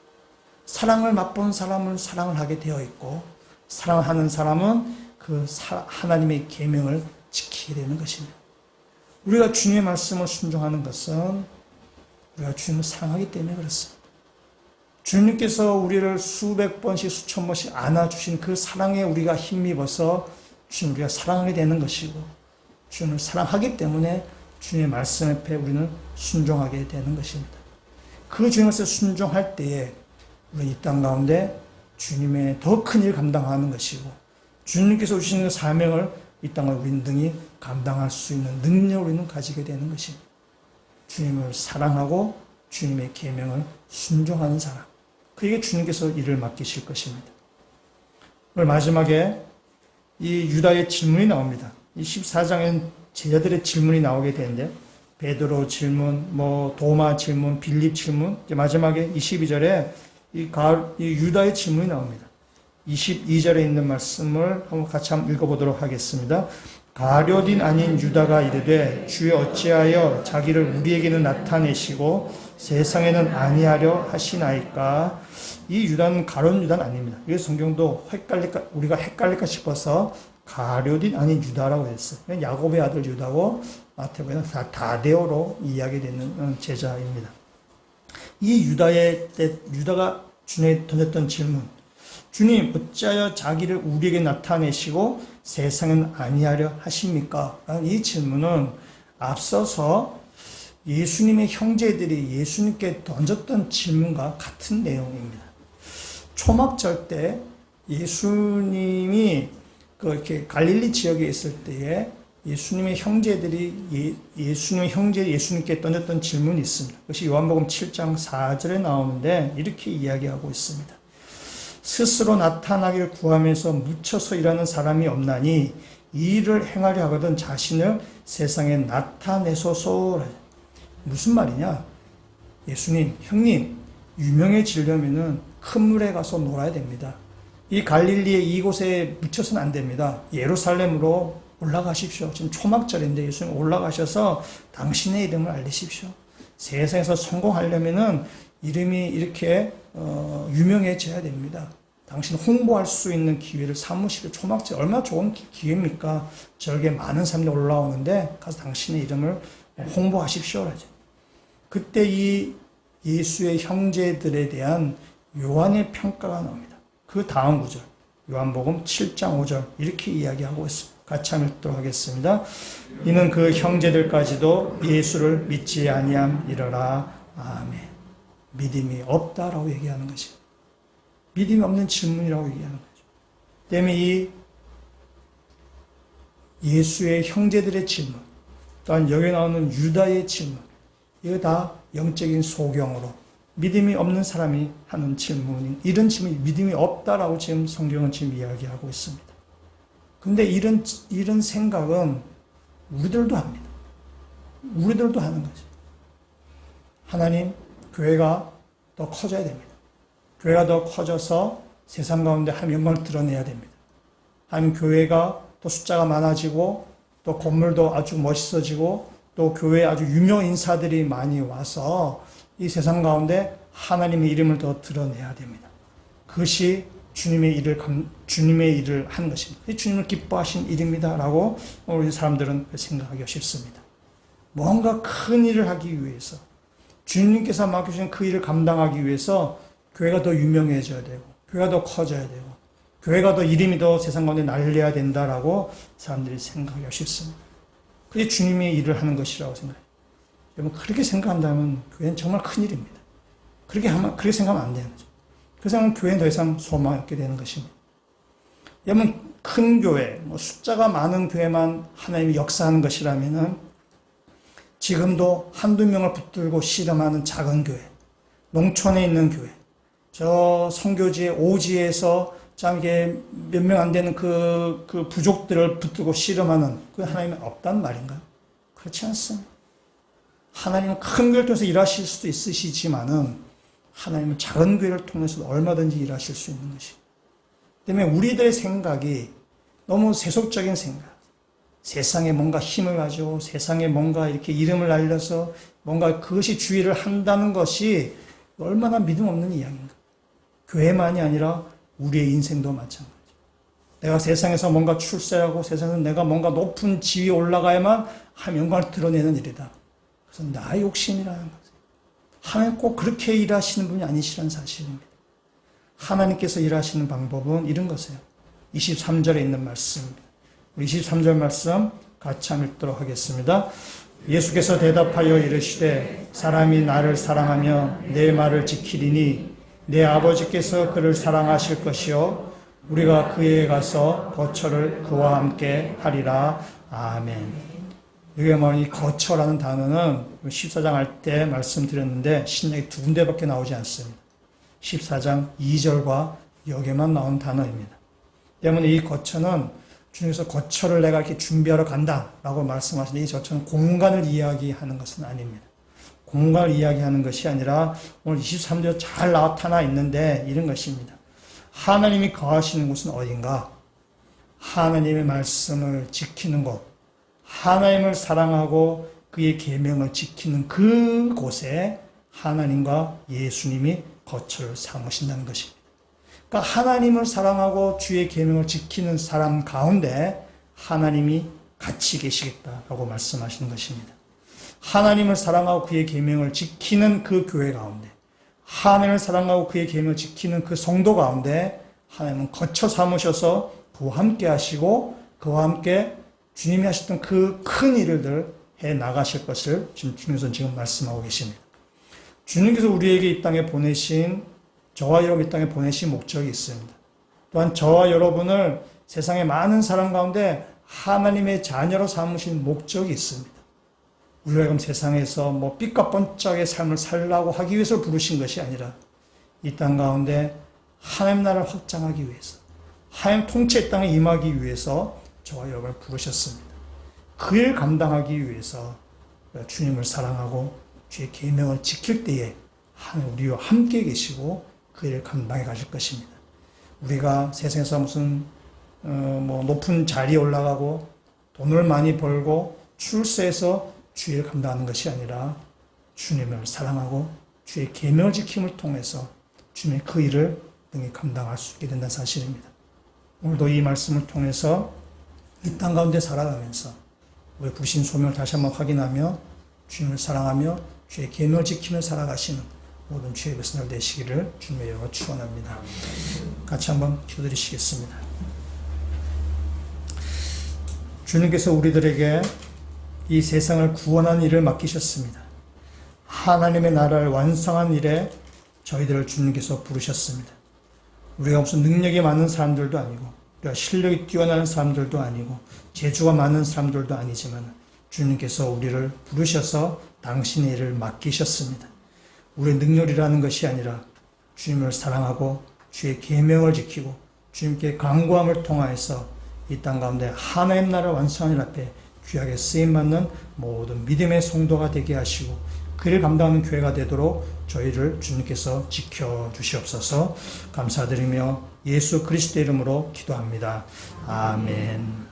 사랑을 맛본 사람은 사랑을 하게 되어 있고 사랑하는 사람은 그 하나님의 계명을 지키게 되는 것입니다. 우리가 주님의 말씀을 순종하는 것은 우리가 주님을 사랑하기 때문에 그렇습니다. 주님께서 우리를 수백 번씩 수천 번씩 안아주신 그 사랑에 우리가 힘입어서 주님을 우리가 사랑하게 되는 것이고 주님을 사랑하기 때문에 주님의 말씀 앞에 우리는 순종하게 되는 것입니다. 그 주님의 말씀에 순종할 때에 우리는 이 땅 가운데 주님의 더 큰 일 감당하는 것이고 주님께서 주시는 사명을 이 땅을 우리는 등이 감당할 수 있는 능력을 우리는 가지게 되는 것입니다. 주님을 사랑하고 주님의 계명을 순종하는 사람, 그에게 주님께서 일을 맡기실 것입니다. 오늘 마지막에 이 유다의 질문이 나옵니다. 이 14장엔 제자들의 질문이 나오게 되는데, 베드로 질문, 도마 질문, 빌립 질문, 이제 마지막에 22절에 이 유다의 질문이 나옵니다. 22절에 있는 말씀을 한번 같이 한번 읽어보도록 하겠습니다. 가룟인 아닌 유다가 이르되 주여 어찌하여 자기를 우리에게는 나타내시고 세상에는 아니하려 하시나이까. 이 유다는 가룟 유다는 아닙니다. 이 성경도 우리가 헷갈릴까 싶어서 가룟인 아닌 유다라고 했어요. 야곱의 아들 유다고 마태복음에는 다데오로 이야기되는 제자입니다. 이 유다가 주님에 던졌던 질문, 주님 어찌하여 자기를 우리에게 나타내시고 세상은 아니하려 하십니까? 이 질문은 앞서서 예수님의 형제들이 예수님께 던졌던 질문과 같은 내용입니다. 초막절 때 예수님이 이렇게 갈릴리 지역에 있을 때에 예수님의 형제들이 예수님께 던졌던 질문이 있습니다. 그것이 요한복음 7장 4절에 나오는데 이렇게 이야기하고 있습니다. 스스로 나타나기를 구하면서 묻혀서 일하는 사람이 없나니 이 일을 행하려 하거든 자신을 세상에 나타내소서. 무슨 말이냐? 예수님, 형님, 유명해지려면은 큰 물에 가서 놀아야 됩니다. 이 갈릴리의 이곳에 묻혀서는 안 됩니다. 예루살렘으로 올라가십시오. 지금 초막절인데 예수님 올라가셔서 당신의 이름을 알리십시오. 세상에서 성공하려면은 이름이 이렇게 유명해져야 됩니다. 당신 홍보할 수 있는 기회를 삼으시고, 초막절 얼마나 좋은 기회입니까? 저렇게 많은 사람들이 올라오는데 가서 당신의 이름을 홍보하십시오. 그때 이 예수의 형제들에 대한 요한의 평가가 나옵니다. 그 다음 구절, 요한복음 7장 5절 이렇게 이야기하고 있습니다. 같이 한번 읽도록 하겠습니다. 이는 그 형제들까지도 예수를 믿지 아니함이러라. 아멘. 믿음이 없다라고 얘기하는 것입니다. 믿음이 없는 질문이라고 얘기하는 거죠. 때문에 이 예수의 형제들의 질문, 또한 여기 나오는 유다의 질문, 이거 다 영적인 소경으로 믿음이 없는 사람이 하는 질문이, 이런 질문이 믿음이 없다라고 지금 성경은 지금 이야기하고 있습니다. 근데 이런 생각은 우리들도 합니다. 우리들도 하는 거죠. 하나님, 교회가 더 커져야 됩니다. 교회가 더 커져서 세상 가운데 하나님 영광을 드러내야 됩니다. 하나님, 교회가 또 숫자가 많아지고 또 건물도 아주 멋있어지고 또 교회에 아주 유명 인사들이 많이 와서 이 세상 가운데 하나님의 이름을 더 드러내야 됩니다. 그것이 주님의 일을 하는 것입니다. 주님을 기뻐하신 일입니다라고 우리 사람들은 생각하기 쉽습니다. 뭔가 큰 일을 하기 위해서, 주님께서 맡겨주신 그 일을 감당하기 위해서 교회가 더 유명해져야 되고, 교회가 더 커져야 되고, 교회가 더 이름이 더 세상 가운데 날려야 된다라고 사람들이 생각하기 쉽습니다. 그게 주님의 일을 하는 것이라고 생각해요. 여러분, 그렇게 생각한다면 교회는 정말 큰 일입니다. 그렇게 생각하면 안 되는 거죠. 그래서 교회는 더 이상 소망이 없게 되는 것입니다. 여러분, 큰 교회, 숫자가 많은 교회만 하나님이 역사하는 것이라면은 지금도 한두 명을 붙들고 씨름하는 작은 교회, 농촌에 있는 교회, 저 선교지의 오지에서 참 이게 몇 명 안 되는 그 부족들을 붙들고 씨름하는 그 하나님은 없단 말인가요? 그렇지 않습니다. 하나님은 큰 교회를 통해서 일하실 수도 있으시지만은 하나님은 작은 교회를 통해서도 얼마든지 일하실 수 있는 것이. 때문에 우리들의 생각이 너무 세속적인 생각, 세상에 뭔가 힘을 가지고 세상에 뭔가 이렇게 이름을 알려서 뭔가 그것이 주의를 한다는 것이 얼마나 믿음 없는 이야기인가. 교회만이 아니라 우리의 인생도 마찬가지. 내가 세상에서 뭔가 출세하고 세상에서 내가 뭔가 높은 지위에 올라가야만 하나님 영광을 드러내는 일이다. 그래서 나의 욕심이라는 거죠. 하나님 꼭 그렇게 일하시는 분이 아니시라는 사실입니다. 하나님께서 일하시는 방법은 이런 것이에요. 23절에 있는 말씀입니다. 우리 23절 말씀 같이 한번 읽도록 하겠습니다. 예수께서 대답하여 이르시되 사람이 나를 사랑하며 내 말을 지키리니 내 아버지께서 그를 사랑하실 것이요 우리가 그에게 가서 거처를 그와 함께 하리라. 아멘. 여기에 말하는 이 거처라는 단어는 14장 할 때 말씀드렸는데 신약에 두 군데밖에 나오지 않습니다. 14장 2절과 여기에만 나온 단어입니다. 때문에 이 거처는 주님께서 거처를 내가 이렇게 준비하러 간다라고 말씀하시는데 이 거처는 공간을 이야기하는 것은 아닙니다. 공간을 이야기하는 것이 아니라 오늘 23절 잘 나타나 있는데 이런 것입니다. 하나님이 거하시는 곳은 어딘가? 하나님의 말씀을 지키는 곳, 하나님을 사랑하고 그의 계명을 지키는 그곳에 하나님과 예수님이 거처를 삼으신다는 것입니다. 그러니까 하나님을 사랑하고 주의 계명을 지키는 사람 가운데 하나님이 같이 계시겠다라고 말씀하시는 것입니다. 하나님을 사랑하고 그의 계명을 지키는 그 교회 가운데, 하나님을 사랑하고 그의 계명을 지키는 그 성도 가운데 하나님은 거처 삼으셔서 그와 함께 하시고 그와 함께 주님이 하셨던 그 큰 일을 해 나가실 것을 주님께서 지금 말씀하고 계십니다. 주님께서 우리에게 이 땅에 보내신, 저와 여러분 이 땅에 보내신 목적이 있습니다. 또한 저와 여러분을 세상의 많은 사람 가운데 하나님의 자녀로 삼으신 목적이 있습니다. 우리가 그럼 세상에서 삐까뻔쩍의 삶을 살라고 하기 위해서 부르신 것이 아니라 이 땅 가운데 하나님 나라를 확장하기 위해서, 하나님 통치 땅에 임하기 위해서 저와 여러분을 부르셨습니다. 그 일 감당하기 위해서 주님을 사랑하고 주의 계명을 지킬 때에 하나님 우리와 함께 계시고 그 일을 감당해 가실 것입니다. 우리가 세상에서 무슨 높은 자리에 올라가고 돈을 많이 벌고 출세해서 주의 일을 감당하는 것이 아니라 주님을 사랑하고 주의 계명을 지킴을 통해서 주님의 그 일을 능히 감당할 수 있게 된다는 사실입니다. 오늘도 이 말씀을 통해서 이 땅 가운데 살아가면서 우리 부신 소명을 다시 한번 확인하며 주님을 사랑하며 주의 계명을 지키며 살아가시는 모든 주의 백성들 되시기를 주님의 이름으로 축원합니다. 같이 한번 기도드리시겠습니다. 주님께서 우리들에게 이 세상을 구원하는 일을 맡기셨습니다. 하나님의 나라를 완성한 일에 저희들을 주님께서 부르셨습니다. 우리가 무슨 능력이 많은 사람들도 아니고 우리가 실력이 뛰어나는 사람들도 아니고 재주가 많은 사람들도 아니지만 주님께서 우리를 부르셔서 당신의 일을 맡기셨습니다. 우리의 능력이라는 것이 아니라 주님을 사랑하고 주의 계명을 지키고 주님께 간구함을 통하여서 이 땅 가운데 하나님 나라를 완성하는 일 앞에 귀하게 쓰임받는 모든 믿음의 성도가 되게 하시고 그를 감당하는 교회가 되도록 저희를 주님께서 지켜주시옵소서. 감사드리며 예수 그리스도 이름으로 기도합니다. 아멘.